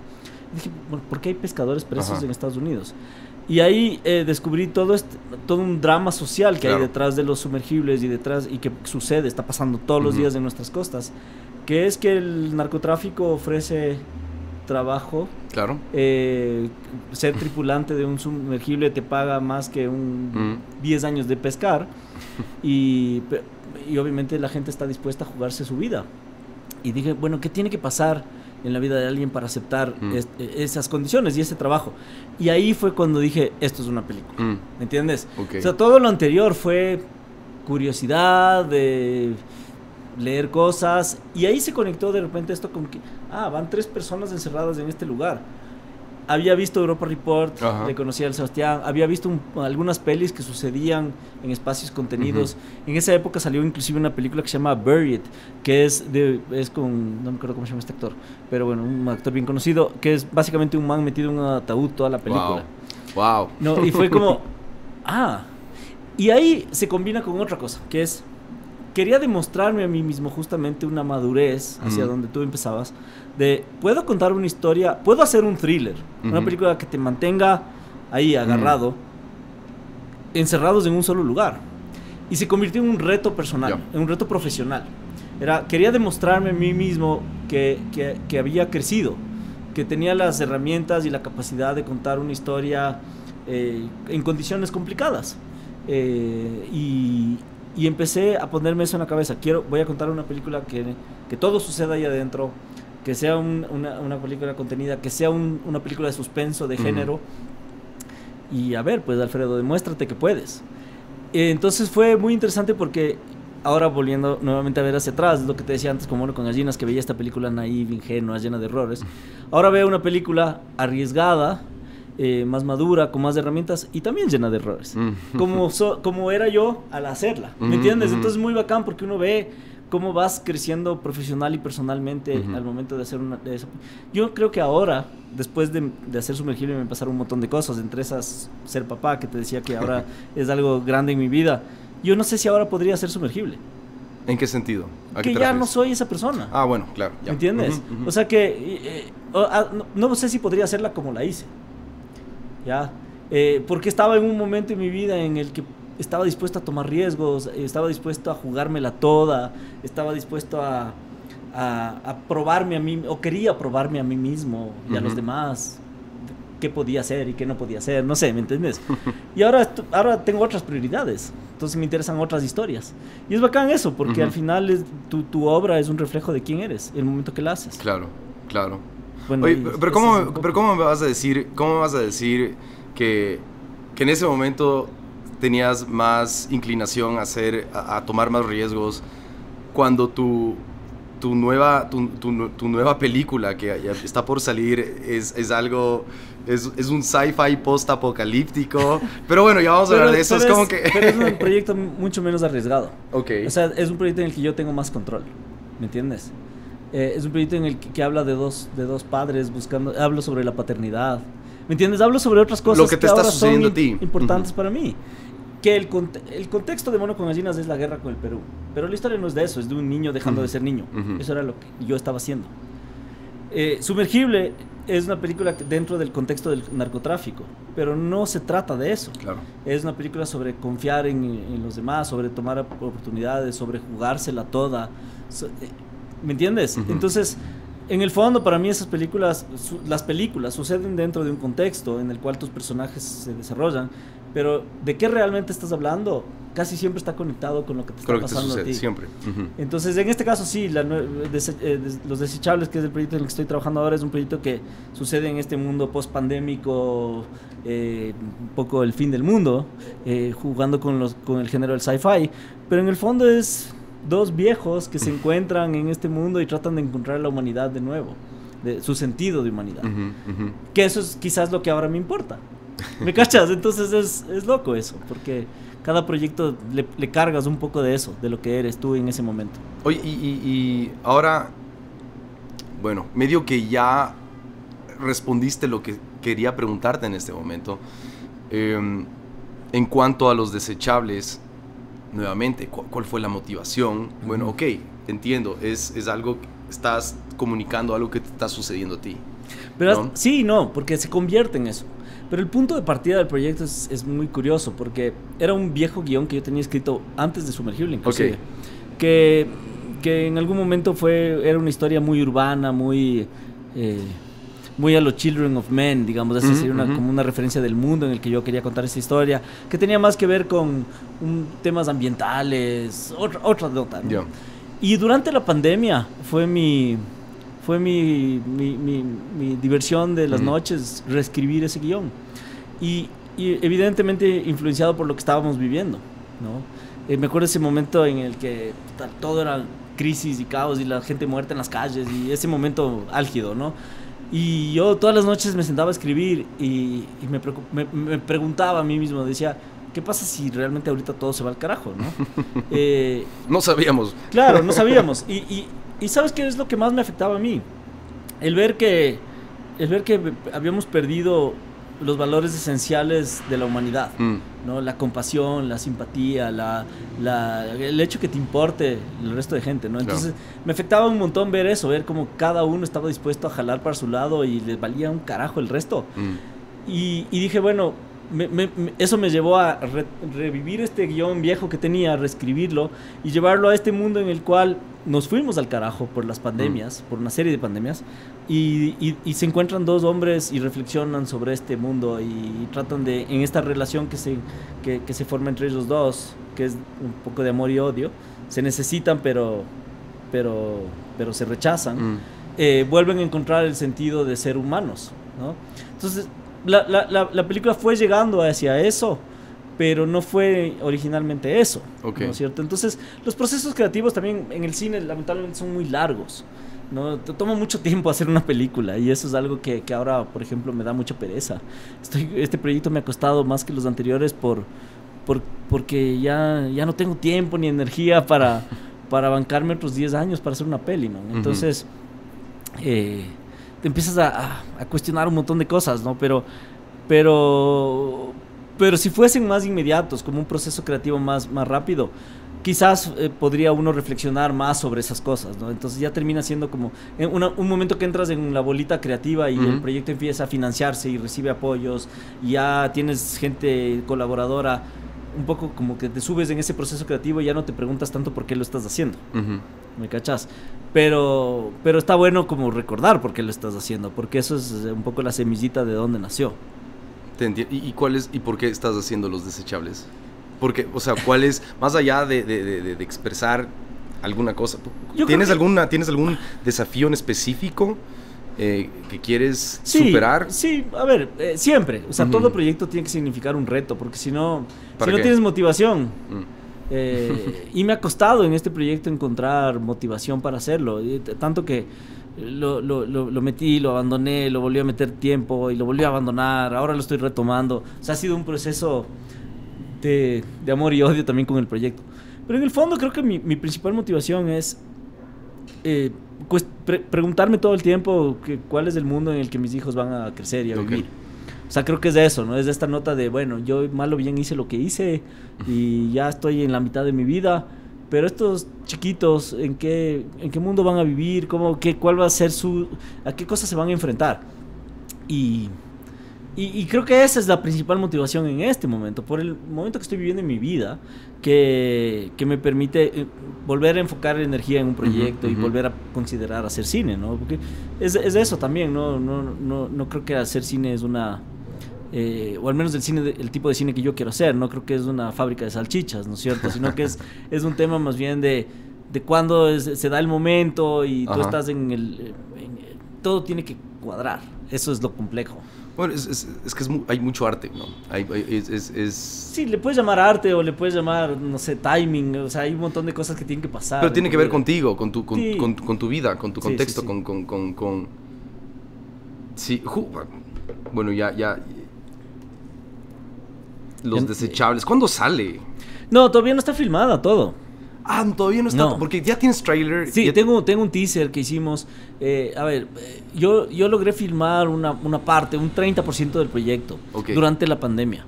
Speaker 2: Y dije, bueno, ¿por qué hay pescadores presos en Estados Unidos? Y ahí descubrí todo un drama social que hay detrás de los sumergibles y que sucede, está pasando todos los días en nuestras costas, que es que el narcotráfico ofrece trabajo.
Speaker 1: Claro.
Speaker 2: Ser tripulante de un sumergible te paga más que 10 años de pescar y obviamente la gente está dispuesta a jugarse su vida. Y dije, bueno, ¿qué tiene que pasar en la vida de alguien para aceptar esas condiciones y ese trabajo? Y ahí fue cuando dije, esto es una película. ¿Me entiendes? Okay. O sea, todo lo anterior fue curiosidad de leer cosas, y ahí se conectó de repente esto con que van 3 personas encerradas en este lugar. Había visto Europa Report, le conocía al Sebastián, había visto algunas pelis que sucedían en espacios contenidos. En esa época salió inclusive una película que se llama Buried, que es con, no me acuerdo cómo se llama este actor, pero bueno, un actor bien conocido, que es básicamente un man metido en un ataúd toda la película.
Speaker 1: Wow.
Speaker 2: No, y fue como, y ahí se combina con otra cosa, que es, quería demostrarme a mí mismo justamente una madurez hacia donde tú empezabas, de puedo contar una historia, puedo hacer un thriller, una película que te mantenga ahí agarrado, encerrados en un solo lugar. Y se convirtió en un reto personal, en un reto profesional. Quería demostrarme a mí mismo que había crecido, que tenía las herramientas y la capacidad de contar una historia en condiciones complicadas. Y empecé a ponerme eso en la cabeza. Voy a contar una película que todo suceda ahí adentro, que sea una película contenida, que sea una película de suspenso, de género. Y a ver, pues Alfredo, demuéstrate que puedes. Entonces fue muy interesante porque ahora volviendo nuevamente a ver hacia atrás, es lo que te decía antes, como Mono con Gallinas, que veía esta película naive, ingenua, llena de errores. Ahora veo una película arriesgada, más madura, con más herramientas y también llena de errores, como era yo al hacerla, ¿me entiendes? Entonces es muy bacán porque uno ve cómo vas creciendo profesional y personalmente al momento de hacer eso. Yo creo que ahora, después de hacer Sumergible, me pasaron un montón de cosas, entre esas ser papá, que te decía que ahora es algo grande en mi vida. Yo no sé si ahora podría ser Sumergible.
Speaker 1: ¿En qué sentido?
Speaker 2: Que ya no soy esa persona.
Speaker 1: Bueno, claro. Ya.
Speaker 2: ¿Me entiendes? O sea que no sé si podría hacerla como la hice. ¿Ya? Porque estaba en un momento en mi vida en el que estaba dispuesto a tomar riesgos, estaba dispuesto a jugármela toda, estaba dispuesto a probarme a mí, o quería probarme a mí mismo y a los demás qué podía hacer y qué no podía hacer, no sé, ¿me entiendes? Y ahora tengo otras prioridades, entonces me interesan otras historias. Y es bacán eso, porque al final tu obra es un reflejo de quién eres, el momento que la haces.
Speaker 1: Claro, claro.
Speaker 2: Bueno,
Speaker 1: oye, pero ¿cómo me vas a decir que en ese momento tenías más inclinación a tomar más riesgos cuando tu tu nueva película que ya está por salir es algo... Es un sci-fi post-apocalíptico. Pero bueno, ya vamos a hablar de eso. Es como que...
Speaker 2: Pero es un proyecto mucho menos arriesgado.
Speaker 1: Ok.
Speaker 2: O sea, es un proyecto en el que yo tengo más control. ¿Me entiendes? Es un proyecto en el que habla de dos padres buscando... Hablo sobre la paternidad. ¿Me entiendes? Hablo sobre otras cosas
Speaker 1: lo que te está sucediendo a ti.
Speaker 2: Importantes para mí. Que el contexto de Mono con Gallinas es la guerra con el Perú. Pero la historia no es de eso, es de un niño dejando de ser niño. Eso era lo que yo estaba haciendo. Sumergible es una película dentro del contexto del narcotráfico, pero no se trata de eso.
Speaker 1: Claro.
Speaker 2: Es una película sobre confiar en los demás, sobre tomar oportunidades, sobre jugársela toda. ¿Me entiendes? Entonces, en el fondo, para mí esas películas, las películas suceden dentro de un contexto en el cual tus personajes se desarrollan, pero ¿de qué realmente estás hablando? Casi siempre está conectado con lo que te está pasando a ti.
Speaker 1: Siempre.
Speaker 2: Entonces, en este caso sí, Los Desechables, que es el proyecto en el que estoy trabajando ahora, es un proyecto que sucede en este mundo post-pandémico, un poco el fin del mundo, jugando con el género del sci-fi, pero en el fondo es dos viejos que se encuentran en este mundo y tratan de encontrar la humanidad de nuevo, su sentido de humanidad. Que eso es quizás lo que ahora me importa. ¿Me cachas? Entonces es loco eso, porque cada proyecto le cargas un poco de eso, de lo que eres tú en ese momento.
Speaker 1: Oye, y ahora, bueno, medio que ya respondiste lo que quería preguntarte en este momento. En cuanto a Los Desechables, nuevamente, ¿cuál fue la motivación? Bueno, ok, entiendo, es algo, estás comunicando algo que te está sucediendo a ti.
Speaker 2: Pero ¿no? Sí y no, porque se convierte en eso. Pero el punto de partida del proyecto es muy curioso, porque era un viejo guión que yo tenía escrito antes de Sumergible, inclusive. Okay. Que en algún momento era una historia muy urbana, muy a los Children of Men, digamos. Esa sería como una referencia del mundo en el que yo quería contar esa historia, que tenía más que ver con temas ambientales, otra nota, ¿no? Yeah. Y durante la pandemia fue mi diversión de las noches reescribir ese guión y evidentemente influenciado por lo que estábamos viviendo, ¿no? Me acuerdo ese momento en el que todo era crisis y caos y la gente muerta en las calles y ese momento álgido, ¿no? Y yo todas las noches me sentaba a escribir y me preguntaba a mí mismo, decía, ¿qué pasa si realmente ahorita todo se va al carajo, no?
Speaker 1: No sabíamos.
Speaker 2: Claro, no sabíamos. Y ¿sabes qué es lo que más me afectaba a mí? El ver que habíamos perdido los valores esenciales de la humanidad, ¿no? La compasión, la simpatía, el hecho que te importe el resto de gente, ¿no? Entonces, me afectaba un montón ver eso, ver cómo cada uno estaba dispuesto a jalar para su lado y les valía un carajo el resto. Y dije, bueno, eso me llevó a revivir este guión viejo que tenía, a reescribirlo y llevarlo a este mundo en el cual nos fuimos al carajo por las pandemias, por una serie de pandemias, y se encuentran dos hombres y reflexionan sobre este mundo y tratan de, en esta relación que se forma entre ellos dos, que es un poco de amor y odio, se necesitan pero se rechazan, vuelven a encontrar el sentido de ser humanos, ¿no? Entonces la película fue llegando hacia eso, pero no fue originalmente eso, ¿no es cierto? Entonces, los procesos creativos también en el cine lamentablemente son muy largos, ¿no? Te toma mucho tiempo hacer una película y eso es algo que ahora, por ejemplo, me da mucha pereza. Este proyecto me ha costado más que los anteriores porque ya no tengo tiempo ni energía para bancarme otros 10 años para hacer una peli, ¿no? Entonces, te empiezas a cuestionar un montón de cosas, ¿no? Pero si fuesen más inmediatos, como un proceso creativo más rápido, quizás podría uno reflexionar más sobre esas cosas, ¿no? Entonces ya termina siendo como un momento que entras en la bolita creativa y el proyecto empieza a financiarse y recibe apoyos, y ya tienes gente colaboradora, un poco como que te subes en ese proceso creativo y ya no te preguntas tanto por qué lo estás haciendo. ¿Me cachas? Pero está bueno como recordar por qué lo estás haciendo, porque eso es un poco la semillita de dónde nació.
Speaker 1: ¿Y por qué estás haciendo Los Desechables? Porque, o sea, ¿cuál es, más allá de expresar alguna cosa? ¿Tienes algún desafío en específico que quieres superar?
Speaker 2: Sí, a ver, siempre. O sea, todo proyecto tiene que significar un reto, porque si no tienes motivación, Y me ha costado en este proyecto encontrar motivación para hacerlo. Tanto que lo metí, lo abandoné, lo volví a meter tiempo y lo volví a abandonar. Ahora lo estoy retomando. O sea, ha sido un proceso de amor y odio también con el proyecto. Pero en el fondo creo que mi principal motivación es preguntarme todo el tiempo cuál es el mundo en el que mis hijos van a crecer y a vivir. O sea, creo que es de eso, ¿no? Es de esta nota de, bueno, yo mal o bien hice lo que hice y ya estoy en la mitad de mi vida, pero estos chiquitos, ¿en qué mundo van a vivir? ¿Cuál va a ser a qué cosas se van a enfrentar? Y creo que esa es la principal motivación en este momento, por el momento que estoy viviendo en mi vida, que me permite volver a enfocar energía en un proyecto y volver a considerar hacer cine, ¿no? Porque es eso también, no creo que hacer cine es una... o al menos el tipo de cine que yo quiero hacer, no creo que es una fábrica de salchichas, ¿no es cierto? Sino que es un tema más bien de cuándo se da el momento y tú estás todo tiene que cuadrar, eso es lo complejo.
Speaker 1: Bueno, es que hay mucho arte, ¿no?
Speaker 2: Sí, le puedes llamar arte o le puedes llamar, no sé, timing. O sea, hay un montón de cosas que tienen que pasar.
Speaker 1: Pero tiene que ver contigo, con tu vida, con tu contexto,
Speaker 2: sí.
Speaker 1: Sí, bueno, ya... Los desechables. ¿Cuándo sale?
Speaker 2: No, todavía no está filmada todo.
Speaker 1: Ah, todavía no está. No. Porque ya tienes trailer.
Speaker 2: Sí, tengo un teaser que hicimos. A ver, yo logré filmar una parte, un 30% del proyecto durante la pandemia.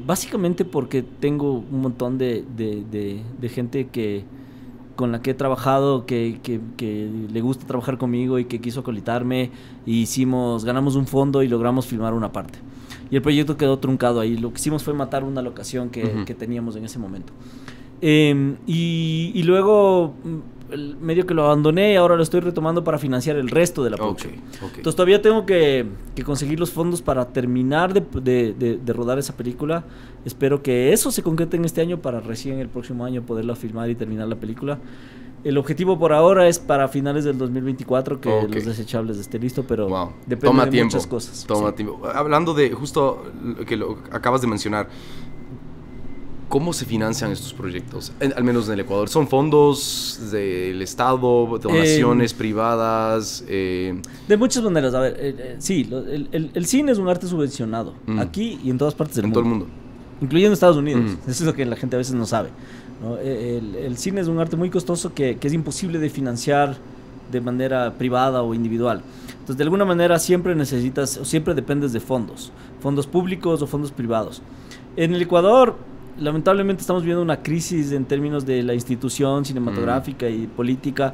Speaker 2: Básicamente porque tengo un montón de gente con la que he trabajado, que le gusta trabajar conmigo y que quiso acolitarme. Ganamos un fondo y logramos filmar una parte. Y el proyecto quedó truncado ahí. Lo que hicimos fue matar una locación que teníamos en ese momento. Y luego medio que lo abandoné y ahora lo estoy retomando para financiar el resto de la producción. Entonces todavía tengo que conseguir los fondos para terminar de rodar esa película. Espero que eso se concrete en este año para recién el próximo año poderla filmar y terminar la película. El objetivo por ahora es para finales del 2024 que los desechables esté listo, pero depende de muchas cosas.
Speaker 1: Toma tiempo. Hablando de justo que lo acabas de mencionar, ¿cómo se financian estos proyectos? Al menos en el Ecuador. ¿Son fondos del Estado, donaciones privadas? De
Speaker 2: muchas maneras. A ver, sí, el cine es un arte subvencionado. Aquí y en todas partes del mundo.
Speaker 1: En todo el mundo.
Speaker 2: Incluyendo Estados Unidos. Eso es lo que la gente a veces no sabe, ¿no? El cine es un arte muy costoso que es imposible de financiar de manera privada o individual. Entonces, de alguna manera siempre necesitas o siempre dependes de fondos públicos o fondos privados. En el Ecuador, lamentablemente estamos viviendo una crisis en términos de la institución cinematográfica y política,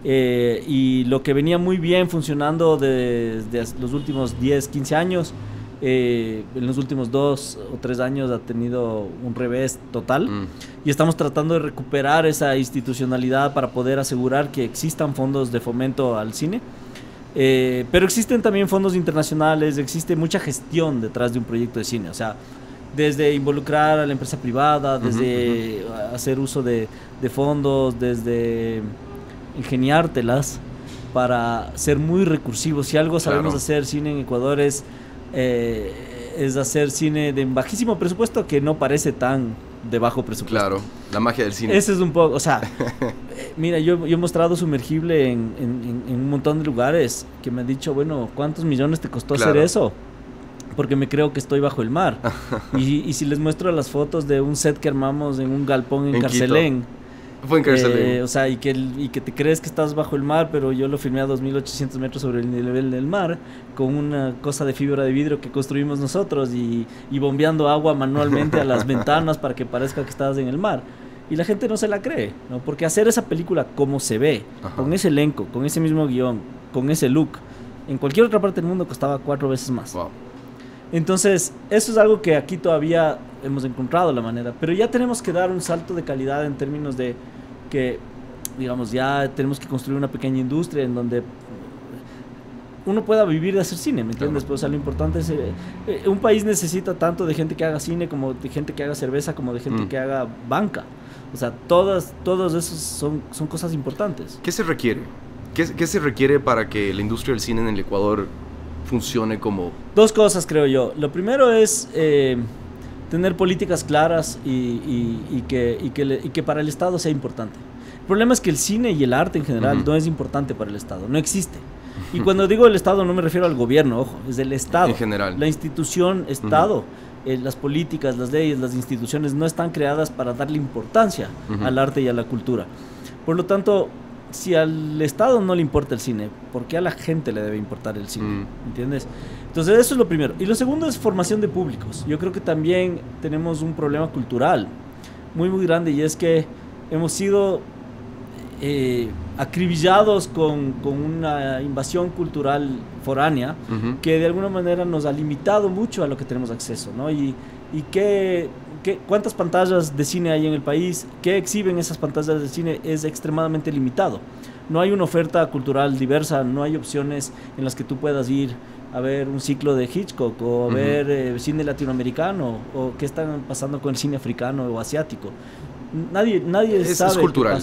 Speaker 2: y lo que venía muy bien funcionando desde los últimos 10, 15 años, en los últimos 2 o 3 años ha tenido un revés total, y estamos tratando de recuperar esa institucionalidad para poder asegurar que existan fondos de fomento al cine. Pero existen también fondos internacionales, existe mucha gestión detrás de un proyecto de cine, o sea, desde involucrar a la empresa privada, desde hacer uso de fondos, desde ingeniártelas para ser muy recursivos. Si algo sabemos hacer cine en Ecuador es hacer cine de bajísimo presupuesto que no parece tan de bajo presupuesto.
Speaker 1: Claro, la magia del cine.
Speaker 2: Ese es un poco, o sea, mira, yo he mostrado Sumergible en un montón de lugares que me han dicho, bueno, ¿cuántos millones te costó hacer eso? Porque me creo que estoy bajo el mar. y si les muestro las fotos de un set que armamos en un galpón en Carcelén.
Speaker 1: Fue en Carcelén.
Speaker 2: O sea, y que te crees que estás bajo el mar, pero yo lo filmé a 2.800 metros sobre el nivel del mar, con una cosa de fibra de vidrio que construimos nosotros y bombeando agua manualmente a las ventanas para que parezca que estás en el mar. Y la gente no se la cree, ¿no? Porque hacer esa película como se ve, con ese elenco, con ese mismo guión, con ese look, en cualquier otra parte del mundo costaba 4 veces más.
Speaker 1: Wow.
Speaker 2: Entonces, eso es algo que aquí todavía hemos encontrado la manera, pero ya tenemos que dar un salto de calidad en términos de que, digamos, ya tenemos que construir una pequeña industria en donde uno pueda vivir de hacer cine, ¿me entiendes? Pero, o sea, lo importante es, un país necesita tanto de gente que haga cine, como de gente que haga cerveza, como de gente que haga banca. O sea, todos esos son cosas importantes.
Speaker 1: ¿Qué se requiere? ¿Qué se requiere para que la industria del cine en el Ecuador funcione como...?
Speaker 2: 2 cosas, creo yo. Lo primero es tener políticas claras y que para el Estado sea importante. El problema es que el cine y el arte en general no es importante para el Estado, no existe. Y cuando digo el Estado no me refiero al gobierno, ojo, es del Estado.
Speaker 1: En general.
Speaker 2: La institución Estado, las políticas, las leyes, las instituciones no están creadas para darle importancia al arte y a la cultura. Por lo tanto, si al Estado no le importa el cine, ¿por qué a la gente le debe importar el cine? ¿Entiendes? Entonces eso es lo primero. Y lo segundo es formación de públicos. Yo creo que también tenemos un problema cultural muy grande, y es que hemos sido acribillados con una invasión cultural foránea que de alguna manera nos ha limitado mucho a lo que tenemos acceso, ¿no? Y ¿cuántas pantallas de cine hay en el país? ¿Qué exhiben esas pantallas de cine? Es extremadamente limitado. No hay una oferta cultural diversa, no hay opciones en las que tú puedas ir a ver un ciclo de Hitchcock o a ver cine latinoamericano, o qué están pasando con el cine africano o asiático. Nadie sabe.
Speaker 1: Es cultural.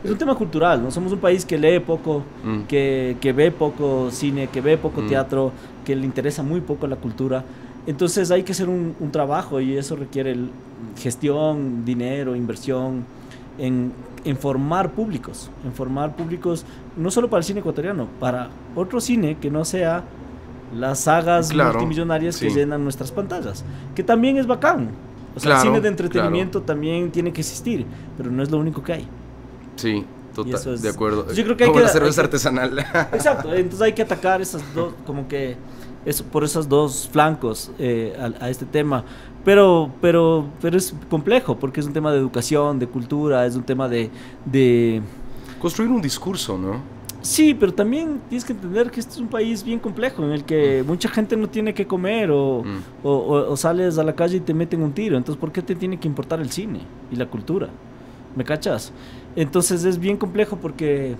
Speaker 2: Es un tema cultural, ¿no? Somos un país que lee poco, que ve poco cine, que ve poco teatro, que le interesa muy poco la cultura. Entonces hay que hacer un trabajo, y eso requiere gestión, dinero, inversión en formar públicos, no solo para el cine ecuatoriano, para otro cine que no sea las sagas multimillonarias que llenan nuestras pantallas, que también es bacán. O sea, el cine de entretenimiento también tiene que existir, pero no es lo único que hay.
Speaker 1: Sí, total, de acuerdo.
Speaker 2: Yo creo que
Speaker 1: como la cerveza artesanal.
Speaker 2: Exacto, entonces hay que atacar esas dos, como que por esos dos flancos a este tema. Pero es complejo, porque es un tema de educación, de cultura, es un tema de
Speaker 1: construir un discurso, ¿no?
Speaker 2: Sí, pero también tienes que entender que este es un país bien complejo, en el que mucha gente no tiene que comer, o sales a la calle y te meten un tiro. Entonces, ¿por qué te tiene que importar el cine y la cultura? ¿Me cachas? Entonces es bien complejo porque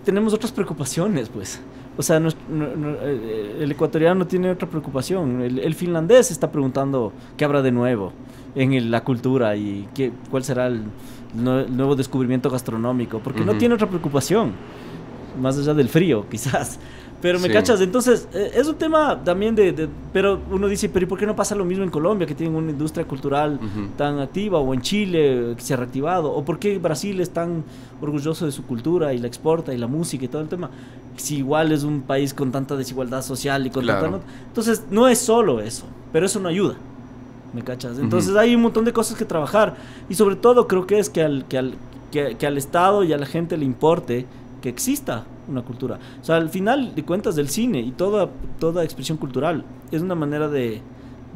Speaker 2: tenemos otras preocupaciones, pues. O sea, el ecuatoriano tiene otra preocupación. El finlandés está preguntando qué habrá de nuevo en la cultura y cuál será el nuevo descubrimiento gastronómico, porque no tiene otra preocupación, más allá del frío, quizás. Pero me cachas, entonces es un tema también pero uno dice, pero ¿y por qué no pasa lo mismo en Colombia, que tienen una industria cultural tan activa, o en Chile, que se ha reactivado? ¿O por qué Brasil es tan orgulloso de su cultura y la exporta, y la música y todo el tema? Si igual es un país con tanta desigualdad social y con tanta... Entonces no es solo eso, pero eso no ayuda, ¿me cachas? Entonces hay un montón de cosas que trabajar, y sobre todo creo que es que al Estado y a la gente le importe que exista una cultura. O sea, al final de cuentas, del cine y toda expresión cultural es una manera de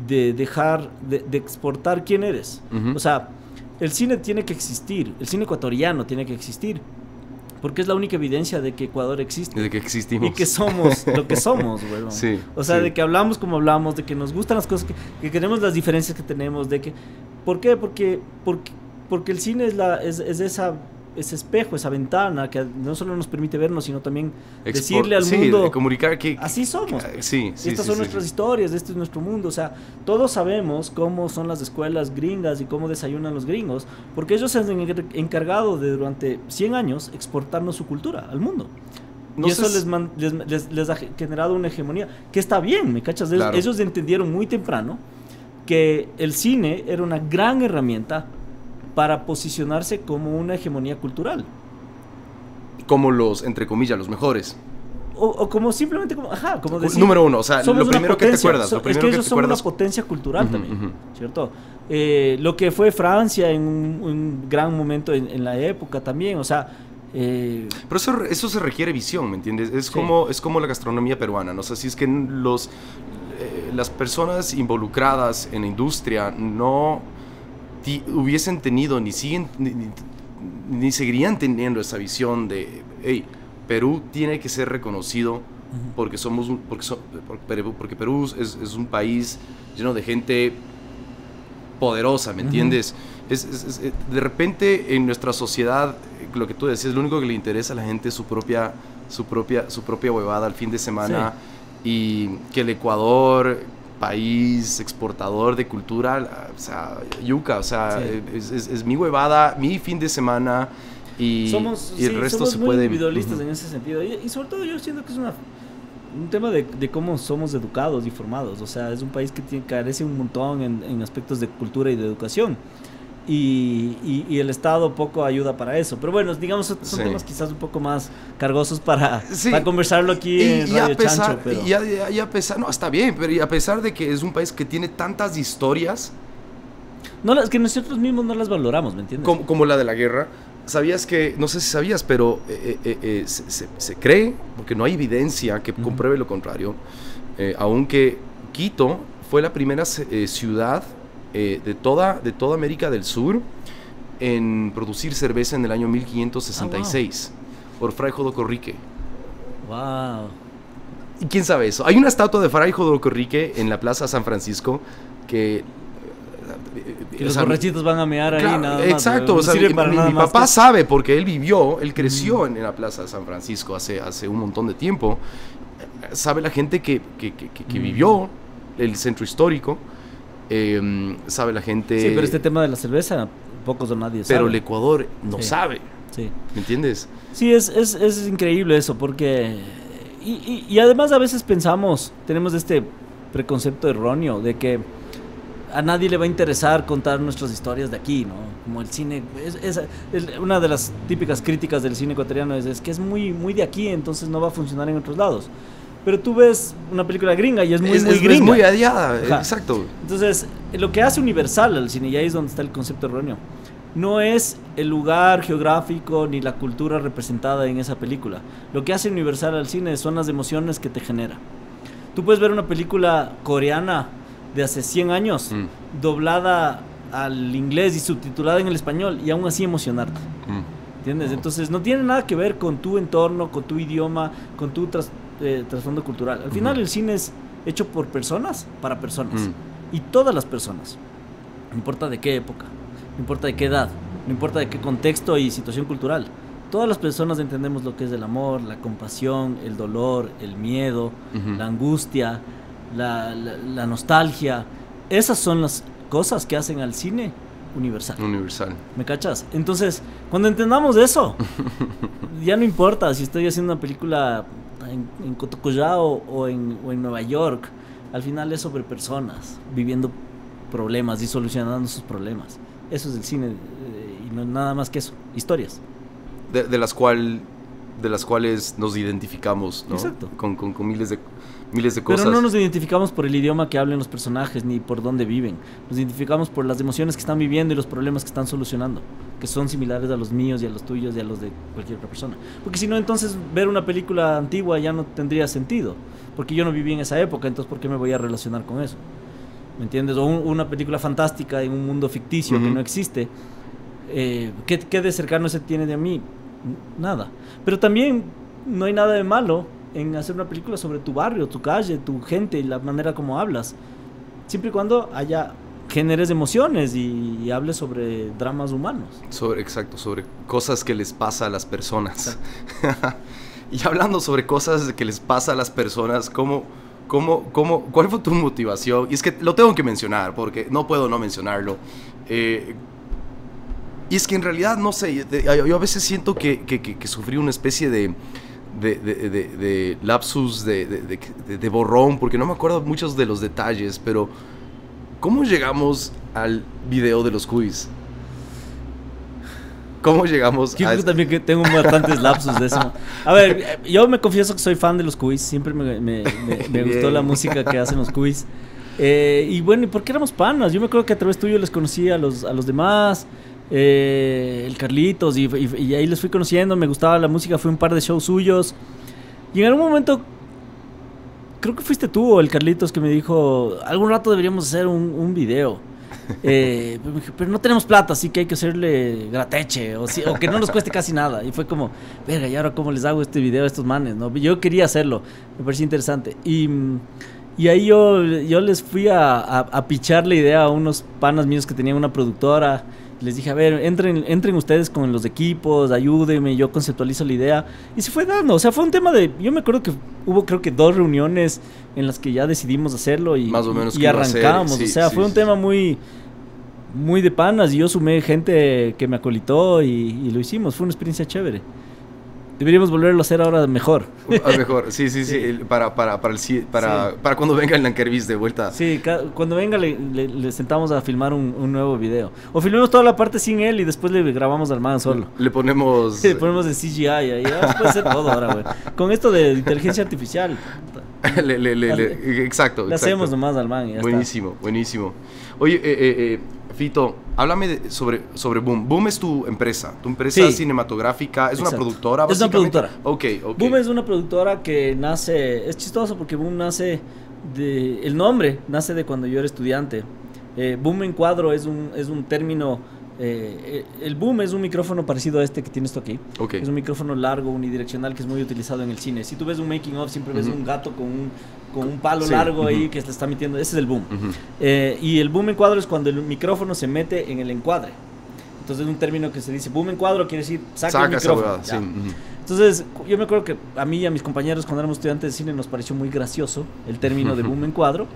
Speaker 2: dejar de exportar quién eres. O sea, el cine tiene que existir, el cine ecuatoriano tiene que existir, porque es la única evidencia de que Ecuador existe.
Speaker 1: De que existimos.
Speaker 2: Y que somos lo que somos, güey.
Speaker 1: Sí,
Speaker 2: o sea, de que hablamos como hablamos, de que nos gustan las cosas, que queremos las diferencias que tenemos, de que... ¿Por qué? Porque el cine es ese espejo, esa ventana que no solo nos permite vernos, sino también decirle al mundo,
Speaker 1: comunicar que
Speaker 2: así somos.
Speaker 1: Estas
Speaker 2: son nuestras historias, este es nuestro mundo. O sea, todos sabemos cómo son las escuelas gringas y cómo desayunan los gringos, porque ellos se han encargado de, durante 100 años, exportarnos su cultura al mundo. Y eso les ha generado una hegemonía, que está bien, ¿me cachas? Ellos entendieron muy temprano que el cine era una gran herramienta para posicionarse como una hegemonía cultural.
Speaker 1: Como los, entre comillas, los mejores.
Speaker 2: O como simplemente, como decir...
Speaker 1: Número uno, o sea, lo primero que te acuerdas.
Speaker 2: Es que ellos son una potencia cultural también, ¿cierto? Lo que fue Francia en un gran momento en la época también, o sea...
Speaker 1: Pero eso se requiere visión, ¿me entiendes? Es como la gastronomía peruana, ¿no? O sea, si es que las personas involucradas en la industria no... hubiesen tenido ni seguirían teniendo esa visión de, hey, Perú tiene que ser reconocido porque Perú es un país lleno de gente poderosa, ¿me entiendes? De repente en nuestra sociedad, lo que tú decías, lo único que le interesa a la gente es su propia huevada al fin de semana, y que el Ecuador, país exportador de cultura, o sea, yuca, o sea, es mi huevada, mi fin de semana, y el resto
Speaker 2: somos
Speaker 1: se
Speaker 2: muy
Speaker 1: puede...
Speaker 2: individualistas en ese sentido, y sobre todo yo siento que es un tema de cómo somos educados y formados. O sea, es un país que carece un montón en aspectos de cultura y de educación. Y el Estado poco ayuda para eso. Pero bueno, digamos, son temas quizás un poco más cargosos para conversarlo aquí en Radio Chancho. Pero...
Speaker 1: Y a pesar, no, está bien, pero y a pesar de que es un país que tiene tantas historias...
Speaker 2: No, es que nosotros mismos no las valoramos, ¿me entiendes?
Speaker 1: Como la de la guerra. ¿Sabías que, no sé si sabías, pero se cree, porque no hay evidencia que compruebe lo contrario, aunque Quito fue la primera ciudad de toda América del Sur en producir cerveza en el año 1566 por Fray Jodocorrique.
Speaker 2: Wow.
Speaker 1: ¿Y quién sabe eso? Hay una estatua de Fray Jodocorrique en la Plaza San Francisco que
Speaker 2: los borrachitos van a mear ahí,
Speaker 1: claro,
Speaker 2: nada más.
Speaker 1: Exacto,
Speaker 2: No
Speaker 1: o sea, mi papá sabe porque él creció en la Plaza de San Francisco hace un montón de tiempo. Sabe la gente que vivió el centro histórico, sabe la gente...
Speaker 2: Sí, pero este tema de la cerveza, pocos o nadie sabe.
Speaker 1: Pero el Ecuador no sabe,
Speaker 2: sí.
Speaker 1: ¿Me entiendes?
Speaker 2: Sí, es increíble eso, porque... Y además a veces tenemos este preconcepto erróneo de que a nadie le va a interesar contar nuestras historias de aquí, ¿no? Como el cine, es una de las típicas críticas del cine ecuatoriano es que es muy, muy de aquí, entonces no va a funcionar en otros lados. Pero tú ves una película gringa y es muy gringa. Es
Speaker 1: muy adiada, exacto.
Speaker 2: Entonces, lo que hace Universal al cine, y ahí es donde está el concepto erróneo, no es el lugar geográfico ni la cultura representada en esa película. Lo que hace Universal al cine son las emociones que te genera. Tú puedes ver una película coreana de hace 100 años, doblada al inglés y subtitulada en el español, y aún así emocionarte. ¿Entiendes? Entonces no tiene nada que ver con tu entorno, con tu idioma, con tu trasfondo cultural. Al final el cine es hecho por personas, para personas. Y todas las personas. No importa de qué época, no importa de qué edad, no importa de qué contexto y situación cultural. Todas las personas entendemos lo que es el amor, la compasión, el dolor, el miedo, la angustia, la nostalgia. Esas son las cosas que hacen al cine universal. ¿Me cachas? Entonces, cuando entendamos eso, ya no importa si estoy haciendo una película en Cotocollao o en Nueva York. Al final es sobre personas viviendo problemas y solucionando sus problemas. Eso es el cine, y no nada más que eso. Historias.
Speaker 1: De las cuales nos identificamos, ¿no?
Speaker 2: Exacto.
Speaker 1: Con miles de cosas.
Speaker 2: Pero no nos identificamos por el idioma que hablan los personajes ni por dónde viven. Nos identificamos por las emociones que están viviendo y los problemas que están solucionando, que son similares a los míos y a los tuyos y a los de cualquier otra persona. Porque si no, entonces ver una película antigua ya no tendría sentido, porque yo no viví en esa época, entonces ¿por qué me voy a relacionar con eso? ¿Me entiendes? O una película fantástica en un mundo ficticio que no existe. ¿Qué de cercano se tiene de mí? Nada. Pero también no hay nada de malo en hacer una película sobre tu barrio, tu calle, tu gente y la manera como hablas, siempre y cuando generes emociones y hables sobre dramas humanos. Sobre
Speaker 1: cosas que les pasa a las personas. Y hablando sobre cosas que les pasa a las personas, ¿cuál fue tu motivación? Y es que lo tengo que mencionar porque no puedo no mencionarlo. Y es que en realidad, no sé, yo a veces siento que sufrí una especie de lapsus, de borrón, porque no me acuerdo muchos de los detalles, pero ¿cómo llegamos al video de los quiz? ¿Cómo llegamos
Speaker 2: Yo creo también que tengo bastantes lapsus de eso. A ver, yo me confieso que soy fan de los quiz, siempre me gustó la música que hacen los quiz. Y bueno, ¿y por qué éramos panas? Yo me acuerdo que a través tuyo les conocí a los demás. El Carlitos y ahí les fui conociendo, me gustaba la música, fui a un par de shows suyos y en algún momento creo que fuiste tú o el Carlitos que me dijo algún rato deberíamos hacer un video, pero no tenemos plata, así que hay que hacerle grateche o que no nos cueste casi nada. Y fue como, verga, ¿y ahora cómo les hago este video a estos manes? ¿No? Yo quería hacerlo, me parecía interesante y ahí yo les fui a pichar la idea a unos panas míos que tenían una productora. Les dije, a ver, entren ustedes con los equipos, ayúdenme, yo conceptualizo la idea. Y se fue dando, o sea, fue un tema de... Yo me acuerdo que hubo creo que 2 reuniones en las que ya decidimos hacerlo y,
Speaker 1: más o menos
Speaker 2: y arrancamos. Sí, o sea, fue un tema muy, muy de panas y yo sumé gente que me acolitó y lo hicimos. Fue una experiencia chévere. Deberíamos volverlo a hacer ahora mejor.
Speaker 1: Mejor, sí. Para cuando venga el Lankervis de vuelta.
Speaker 2: Sí, cuando venga le sentamos a filmar un nuevo video. O filmemos toda la parte sin él y después le grabamos al man solo.
Speaker 1: Le ponemos...
Speaker 2: Le ponemos en CGI ahí. Puede ser todo ahora, güey. Con esto de inteligencia artificial.
Speaker 1: Exacto.
Speaker 2: Le hacemos nomás al man y ya
Speaker 1: buenísimo, está. Buenísimo. Oye, Fito, háblame sobre Boom. Boom es tu empresa cinematográfica, es una productora, básicamente.
Speaker 2: Es una productora.
Speaker 1: Ok.
Speaker 2: Boom es una productora que nace, es chistoso porque Boom nace el nombre nace de cuando yo era estudiante. Boom en cuadro es un término. El boom es un micrófono parecido a este que tienes tú aquí.
Speaker 1: Okay.
Speaker 2: Es un micrófono largo, unidireccional, que es muy utilizado en el cine. Si tú ves un making of, siempre ves un gato con un palo largo ahí que se le está metiendo. Ese es el boom. Y el boom en cuadro es cuando el micrófono se mete en el encuadre. Entonces es un término que se dice boom en cuadro, quiere decir saca el micrófono. Sí. Entonces yo me acuerdo que a mí y a mis compañeros cuando éramos estudiantes de cine nos pareció muy gracioso el término de boom en cuadro.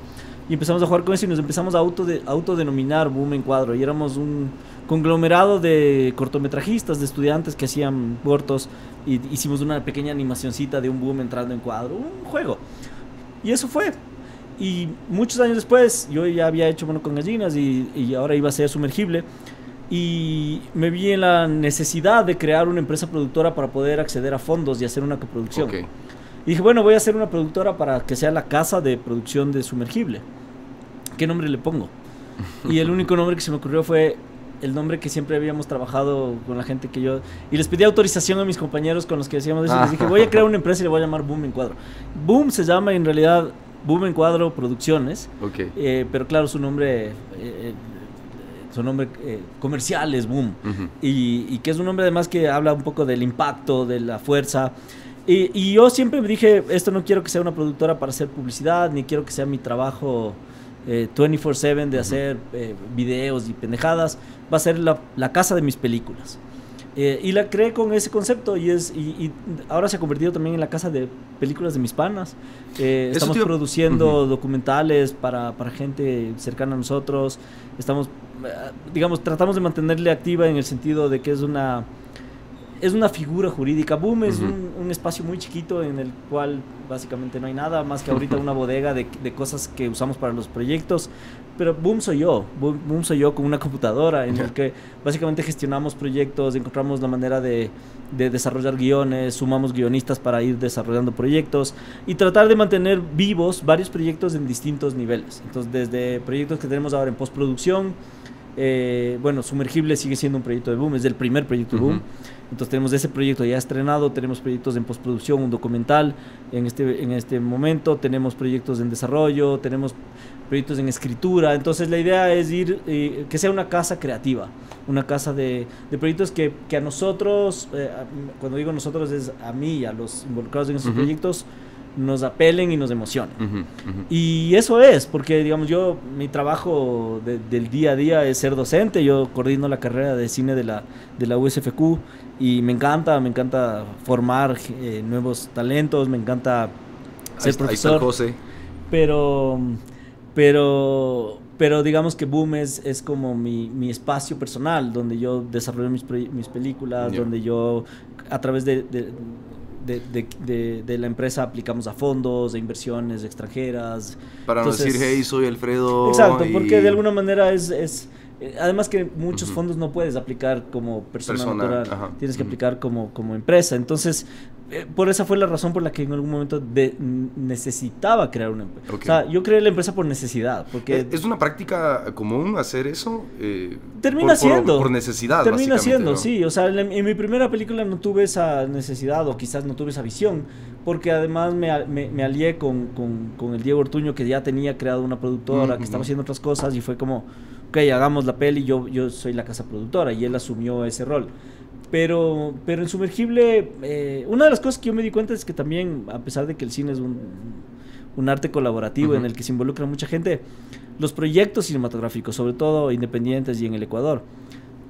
Speaker 2: Y empezamos a jugar con eso y nos empezamos a autodenominar Boom en Cuadro. Y éramos un conglomerado de cortometrajistas, de estudiantes que hacían cortos. Y hicimos una pequeña animacioncita de un boom entrando en cuadro, un juego. Y eso fue. Y muchos años después, yo ya había hecho Mono con Gallinas y ahora iba a ser Sumergible. Y me vi en la necesidad de crear una empresa productora para poder acceder a fondos y hacer una coproducción.
Speaker 1: Okay.
Speaker 2: Y dije, bueno, voy a hacer una productora para que sea la casa de producción de Sumergible. ¿Qué nombre le pongo? Y el único nombre que se me ocurrió fue el nombre que siempre habíamos trabajado con la gente que yo... Y les pedí autorización a mis compañeros con los que decíamos eso. Les dije, voy a crear una empresa y le voy a llamar Boom en Cuadro. Boom se llama en realidad Boom en Cuadro Producciones.
Speaker 1: Okay.
Speaker 2: Pero claro, su nombre comercial es Boom. Y que es un nombre además que habla un poco del impacto, de la fuerza... Y yo siempre me dije, esto no quiero que sea una productora para hacer publicidad, ni quiero que sea mi trabajo 24/7 de hacer videos y pendejadas. Va a ser la casa de mis películas. Y la creé con ese concepto y ahora se ha convertido también en la casa de películas de mis panas. Estamos produciendo documentales para gente cercana a nosotros. Estamos, tratamos de mantenerle activa en el sentido de que es una figura jurídica. Boom es un espacio muy chiquito en el cual básicamente no hay nada más que ahorita una bodega de cosas que usamos para los proyectos. Pero Boom soy yo. Boom soy yo con una computadora en el que básicamente gestionamos proyectos, encontramos la manera de desarrollar guiones, sumamos guionistas para ir desarrollando proyectos y tratar de mantener vivos varios proyectos en distintos niveles. Entonces, desde proyectos que tenemos ahora en postproducción, Sumergible sigue siendo un proyecto de Boom, es el primer proyecto de Boom. Entonces tenemos ese proyecto ya estrenado, tenemos proyectos en postproducción, un documental en este momento, tenemos proyectos en desarrollo, tenemos proyectos en escritura. Entonces la idea es que sea una casa creativa, una casa de proyectos que a nosotros, cuando digo nosotros es a mí y a los involucrados en esos proyectos, nos apelen y nos emocionen. Y eso es, porque digamos mi trabajo del día a día es ser docente. Yo coordino la carrera de cine de la USFQ y me encanta formar nuevos talentos, me encanta ser profesor. Ahí está José. Pero digamos que Boom es como mi espacio personal, donde yo desarrollo mis películas, donde yo a través de la empresa aplicamos a fondos, de inversiones extranjeras.
Speaker 1: Para no decir, hey, soy Alfredo.
Speaker 2: Exacto, porque de alguna manera es además que muchos fondos no puedes aplicar como persona natural, tienes que aplicar como empresa. Entonces, por esa fue la razón por la que en algún momento necesitaba crear una empresa. O sea, yo creé la empresa por necesidad. Porque
Speaker 1: ¿Es una práctica común hacer eso?
Speaker 2: Termina siendo.
Speaker 1: Por necesidad,
Speaker 2: termina siendo,
Speaker 1: ¿no?
Speaker 2: Sí. O sea, en mi primera película no tuve esa necesidad o quizás no tuve esa visión, porque además me alié con el Diego Ortuño, que ya tenía creado una productora, que estaba haciendo otras cosas, y fue como, ok, hagamos la peli, yo soy la casa productora, y él asumió ese rol. Pero en Sumergible, una de las cosas que yo me di cuenta es que también, a pesar de que el cine es un arte colaborativo en el que se involucra mucha gente, los proyectos cinematográficos, sobre todo independientes y en el Ecuador,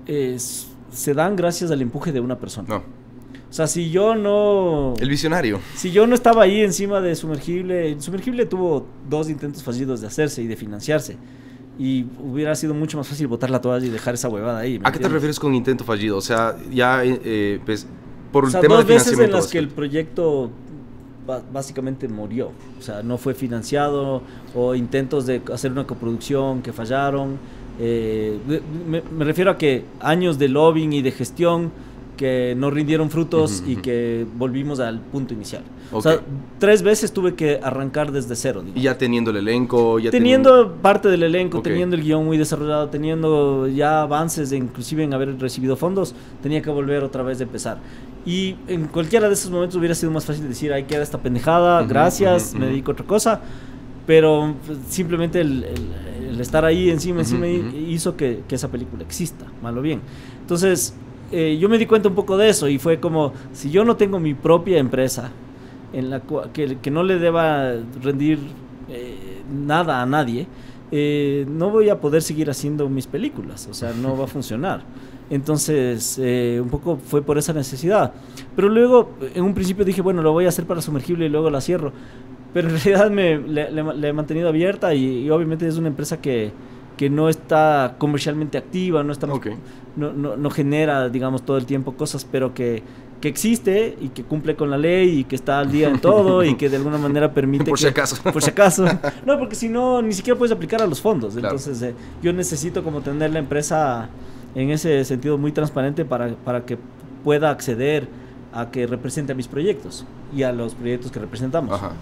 Speaker 2: se dan gracias al empuje de una persona. No. O sea, si yo no...
Speaker 1: El visionario.
Speaker 2: Si yo no estaba ahí encima de Sumergible tuvo 2 intentos fallidos de hacerse y de financiarse. Y hubiera sido mucho más fácil botar la toalla y dejar esa huevada ahí.
Speaker 1: ¿A qué te refieres con intento fallido? O sea, ya por
Speaker 2: o
Speaker 1: el
Speaker 2: sea,
Speaker 1: tema de
Speaker 2: dos veces en
Speaker 1: financiamiento.
Speaker 2: las que el proyecto básicamente murió. O sea, no fue financiado o intentos de hacer una coproducción que fallaron. Me refiero a que años de lobbying y de gestión que no rindieron frutos y que volvimos al punto inicial. Okay. O sea, 3 veces tuve que arrancar desde cero. Digamos.
Speaker 1: Y ya teniendo el elenco, ya
Speaker 2: teniendo parte del elenco, teniendo el guión muy desarrollado, teniendo ya avances, inclusive en haber recibido fondos, tenía que volver otra vez de empezar. Y en cualquiera de esos momentos hubiera sido más fácil decir, ahí queda esta pendejada, gracias, me dedico a otra cosa. Pero simplemente el estar ahí encima hizo que esa película exista, mal o bien. Entonces, yo me di cuenta un poco de eso y fue como, si yo no tengo mi propia empresa en la que no le deba rendir nada a nadie, no voy a poder seguir haciendo mis películas, o sea, no va a funcionar. Entonces, un poco fue por esa necesidad. Pero luego, en un principio dije, bueno, lo voy a hacer para Sumergible y luego la cierro. Pero en realidad la he mantenido abierta y obviamente es una empresa que no está comercialmente activa, no, no genera, digamos, todo el tiempo cosas, pero que existe y que cumple con la ley y que está al día en todo y que de alguna manera permite
Speaker 1: por si acaso.
Speaker 2: Por si acaso. No, porque si no, ni siquiera puedes aplicar a los fondos. Claro. Entonces, yo necesito como tener la empresa en ese sentido muy transparente para que pueda acceder a que represente a mis proyectos y a los proyectos que representamos.
Speaker 1: Ajá.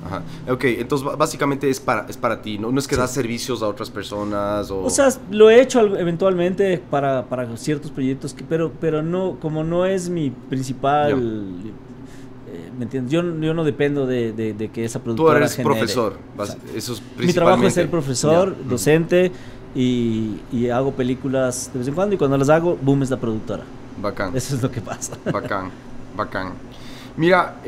Speaker 1: Ok, entonces básicamente es para ti, ¿no? No es que das servicios a otras personas o
Speaker 2: sea, lo he hecho eventualmente para ciertos proyectos, pero no, como no es mi principal... ¿me entiendes? Yo no dependo de que esa productora
Speaker 1: Tú eres
Speaker 2: genere.
Speaker 1: Profesor, eso es principalmente...
Speaker 2: Mi trabajo es ser profesor, docente, y hago películas de vez en cuando, y cuando las hago, boom, es la productora.
Speaker 1: Bacán.
Speaker 2: Eso es lo que pasa.
Speaker 1: Bacán. Mira,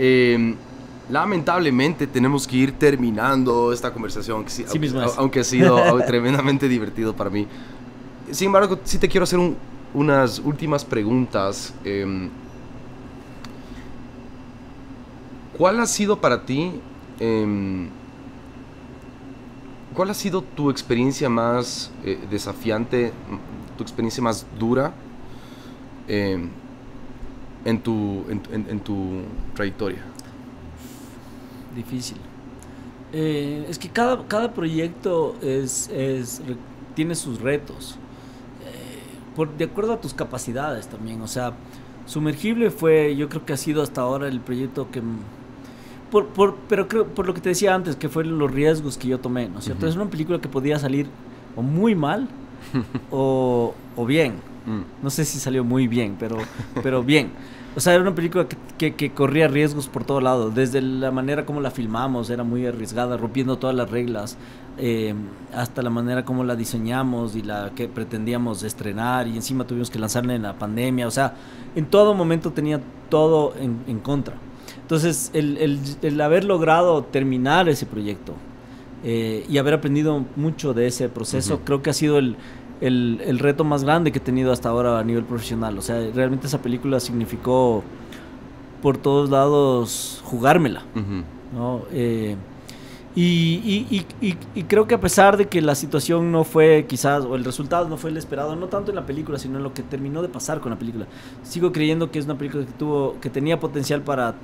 Speaker 1: lamentablemente tenemos que ir terminando esta conversación, aunque ha sido tremendamente divertido para mí. Sin embargo, sí te quiero hacer unas últimas preguntas. ¿Cuál ha sido para ti, cuál ha sido tu experiencia más desafiante, tu experiencia más dura en tu trayectoria?
Speaker 2: Difícil. Es que cada proyecto tiene sus retos, de acuerdo a tus capacidades también. O sea, Sumergible yo creo que ha sido hasta ahora el proyecto que... pero creo, por lo que te decía antes, que fueron los riesgos que yo tomé, ¿no es cierto? Es una película que podía salir o muy mal o bien. No sé si salió muy bien, pero bien. O sea, era una película que corría riesgos por todo lado. Desde la manera como la filmamos, era muy arriesgada, rompiendo todas las reglas, hasta la manera como la diseñamos y la que pretendíamos estrenar, y encima tuvimos que lanzarla en la pandemia. O sea, en todo momento tenía todo en contra. Entonces, el haber logrado terminar ese proyecto y haber aprendido mucho de ese proceso, creo que ha sido el reto más grande que he tenido hasta ahora a nivel profesional. O sea, realmente esa película significó por todos lados jugármela, ¿no? Y creo que a pesar de que la situación no fue quizás, o el resultado no fue el esperado, no tanto en la película, sino en lo que terminó de pasar con la película, sigo creyendo que es una película que tenía potencial para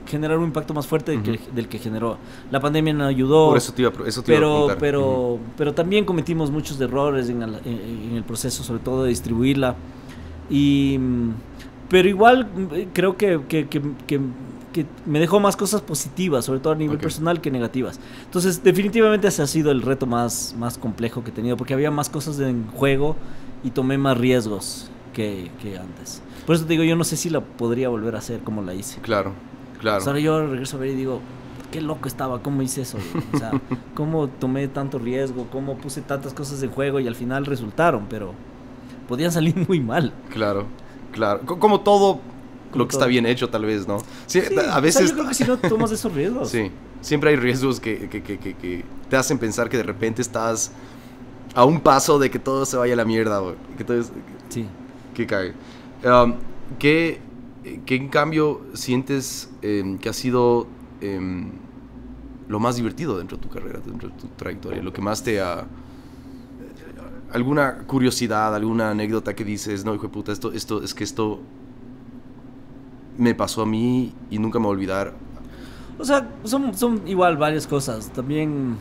Speaker 2: generar un impacto más fuerte del que generó. La pandemia nos ayudó.
Speaker 1: Por eso te iba a preguntar.
Speaker 2: Pero también cometimos muchos errores en el proceso, sobre todo de distribuirla. Pero igual creo que me dejó más cosas positivas, sobre todo a nivel personal, que negativas. Entonces, definitivamente ese ha sido el reto más complejo que he tenido, porque había más cosas en juego y tomé más riesgos que antes. Por eso te digo, yo no sé si la podría volver a hacer como la hice.
Speaker 1: Claro.
Speaker 2: Pues ahora yo regreso a ver y digo, qué loco estaba, cómo hice eso, o sea, cómo tomé tanto riesgo, cómo puse tantas cosas en juego y al final resultaron, pero podían salir muy mal.
Speaker 1: Claro. Como todo lo que está bien hecho, tal vez, ¿no? Sí, a veces...
Speaker 2: O sea, yo creo que si no tomas esos riesgos.
Speaker 1: Sí, siempre hay riesgos que te hacen pensar que de repente estás a un paso de que todo se vaya a la mierda, que todo que cae. ¿Qué en cambio sientes que ha sido lo más divertido dentro de tu carrera, dentro de tu trayectoria? Lo que más te ha... ¿Alguna curiosidad, alguna anécdota que dices, no, hijo de puta, esto me pasó a mí y nunca me voy a olvidar.
Speaker 2: O sea, son igual varias cosas. También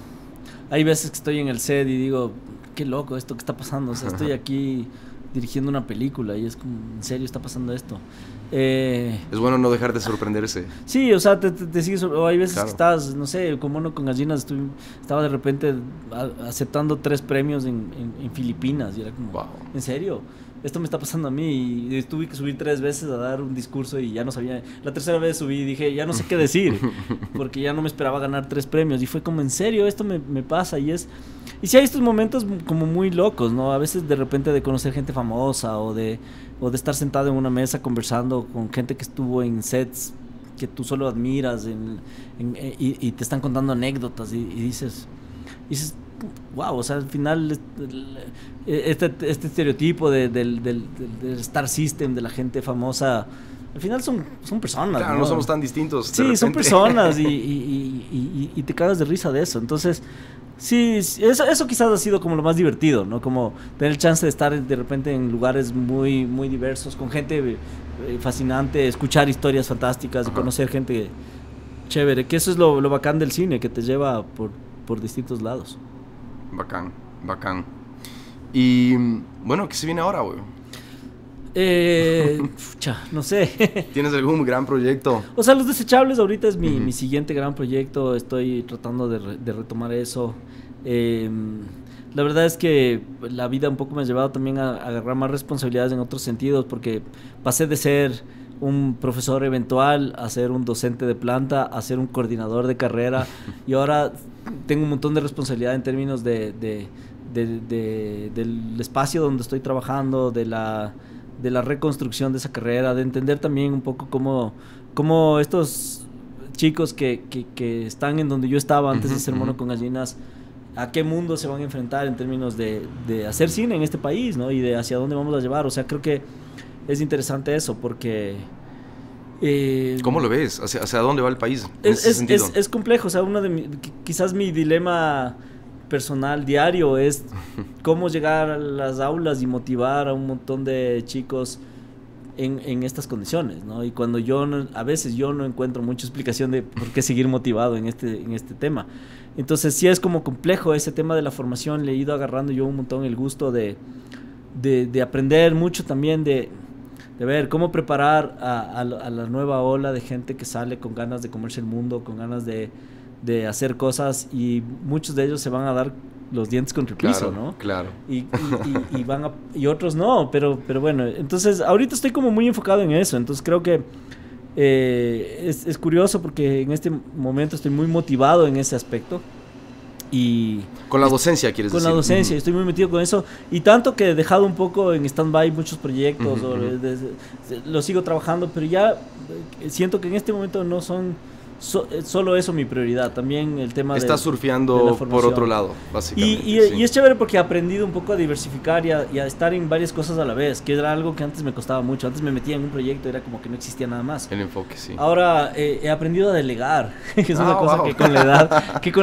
Speaker 2: hay veces que estoy en el set y digo, qué loco esto que está pasando. O sea, estoy aquí dirigiendo una película y es como, ¿en serio está pasando esto?
Speaker 1: Es bueno no dejar de sorprenderse.
Speaker 2: Sí, o sea, te sigues, o hay veces
Speaker 1: Claro.
Speaker 2: que estás, no sé, como Mono con Gallinas, estaba de repente aceptando 3 premios en Filipinas y era como,
Speaker 1: Wow.
Speaker 2: ¿en serio? Esto me está pasando a mí y tuve que subir 3 veces a dar un discurso y ya no sabía, la tercera vez subí y dije, ya no sé qué decir, porque ya no me esperaba ganar 3 premios y fue como, ¿en serio? Esto me pasa y sí hay estos momentos como muy locos, ¿no? A veces de repente de conocer gente famosa o de estar sentado en una mesa conversando con gente que estuvo en sets que tú solo admiras y te están contando anécdotas y dices, wow, o sea, al final este estereotipo del Star System, de la gente famosa, al final son personas.
Speaker 1: Claro, no somos tan distintos.
Speaker 2: Sí, son personas y te cagas de risa de eso. Entonces, sí, eso quizás ha sido como lo más divertido, ¿no? Como tener el chance de estar de repente en lugares muy, muy diversos, con gente fascinante, escuchar historias fantásticas, y conocer gente chévere, que eso es lo bacán del cine, que te lleva por distintos lados.
Speaker 1: Bacán, bacán. Y bueno, ¿qué se viene ahora, güey?
Speaker 2: No sé.
Speaker 1: ¿Tienes algún gran proyecto?
Speaker 2: O sea, Los Desechables ahorita es mi siguiente gran proyecto. Estoy tratando de retomar eso. La verdad es que la vida un poco me ha llevado también a agarrar más responsabilidades en otros sentidos, porque pasé de ser un profesor eventual a ser un docente de planta, a ser un coordinador de carrera, y ahora tengo un montón de responsabilidad en términos del espacio donde estoy trabajando, de la reconstrucción de esa carrera, de entender también un poco cómo estos chicos que están en donde yo estaba antes de ser Mono con Gallinas, a qué mundo se van a enfrentar en términos de hacer cine en este país, ¿no? Y de hacia dónde vamos a llevar. O sea, creo que es interesante eso, porque
Speaker 1: ¿cómo lo ves? ¿Hacia dónde va el país en ese sentido?
Speaker 2: Es complejo. O sea, quizás mi dilema personal diario es cómo llegar a las aulas y motivar a un montón de chicos en estas condiciones, ¿no? Y cuando a veces yo no encuentro mucha explicación de por qué seguir motivado en este tema. Entonces sí es como complejo ese tema de la formación. Le he ido agarrando yo un montón el gusto de aprender mucho también, de ver cómo preparar a la nueva ola de gente que sale con ganas de comerse el mundo, con ganas de hacer cosas, y muchos de ellos se van a dar los dientes contra el piso, ¿no?
Speaker 1: Claro.
Speaker 2: Y otros no, pero bueno, entonces ahorita estoy como muy enfocado en eso. Entonces creo que es curioso porque en este momento estoy muy motivado en ese aspecto. Y
Speaker 1: con la docencia, ¿quieres decir?
Speaker 2: Con la docencia, estoy muy metido con eso. Y tanto que he dejado un poco en stand-by muchos proyectos, lo sigo trabajando, pero ya siento que en este momento no son solo eso mi prioridad. También el tema
Speaker 1: Estás surfeando por otro lado, básicamente.
Speaker 2: Y es chévere porque he aprendido un poco a diversificar y a estar en varias cosas a la vez, que era algo que antes me costaba mucho. Antes me metía en un proyecto y era como que no existía nada más.
Speaker 1: El enfoque, sí.
Speaker 2: Ahora he aprendido a delegar, que es una cosa que con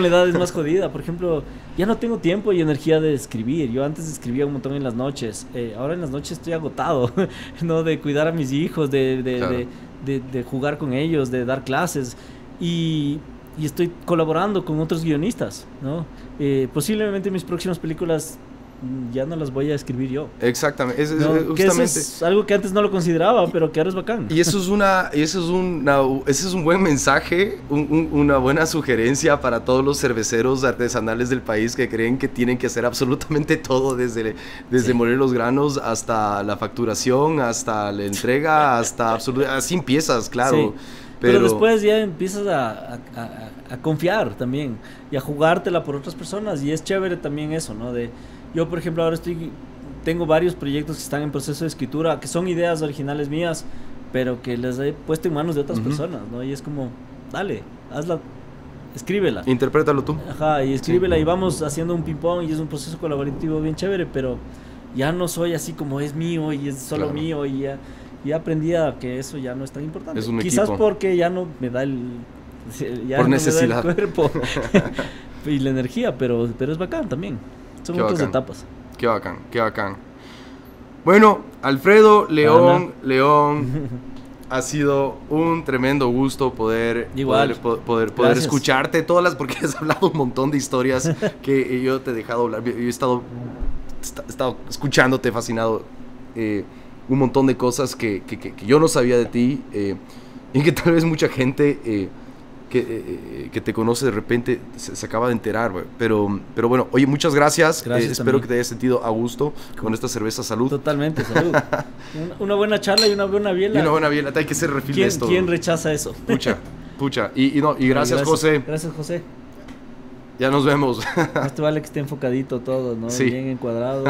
Speaker 2: la edad es más jodida. Por ejemplo, ya no tengo tiempo y energía de escribir. Yo antes escribía un montón en las noches. Ahora en las noches estoy agotado, ¿no? De cuidar a mis hijos, de jugar con ellos, de dar clases. Y estoy colaborando con otros guionistas, ¿no? Posiblemente mis próximas películas ya no las voy a escribir yo.
Speaker 1: Exactamente,
Speaker 2: justamente. Eso es algo que antes no lo consideraba, pero que ahora es bacán.
Speaker 1: Y eso es un buen mensaje, una buena sugerencia para todos los cerveceros artesanales del país que creen que tienen que hacer absolutamente todo, desde moler los granos hasta la facturación, hasta la entrega, así empiezas, claro.
Speaker 2: Sí. Pero después ya empiezas a confiar también y a jugártela por otras personas, y es chévere también eso, ¿no? Yo, por ejemplo, ahora tengo varios proyectos que están en proceso de escritura, que son ideas originales mías, pero que les he puesto en manos de otras personas, ¿no? Y es como, dale, hazla, escríbela.
Speaker 1: Interprétalo tú.
Speaker 2: Ajá, y escríbela, y vamos haciendo un ping-pong, y es un proceso colaborativo bien chévere, pero ya no soy así como es mío y es solo mío, y ya aprendí a que eso ya no es tan importante.
Speaker 1: Es un
Speaker 2: Quizás
Speaker 1: equipo.
Speaker 2: Porque ya no me da
Speaker 1: por necesidad.
Speaker 2: Me da el cuerpo y la energía, pero es bacán también. Son otras etapas.
Speaker 1: Qué bacán, qué bacán. Bueno, Alfredo León, Ha sido un tremendo gusto poder escucharte porque has hablado un montón de historias que yo te he dejado hablar. Yo he estado escuchándote, fascinado. Un montón de cosas que yo no sabía de ti y que tal vez mucha gente que te conoce de repente se acaba de enterar, güey. Pero bueno, oye, muchas gracias. Espero que te hayas sentido a gusto con esta cerveza. Salud.
Speaker 2: Totalmente, salud. Una buena charla y una buena biela.
Speaker 1: Y una buena biela, hay que ser refil de esto.
Speaker 2: ¿Quién rechaza eso?
Speaker 1: Pucha. Y gracias, José.
Speaker 2: Gracias, José.
Speaker 1: Ya nos vemos.
Speaker 2: Más te vale que esté enfocadito todo, ¿no?
Speaker 1: Sí.
Speaker 2: Bien encuadrado.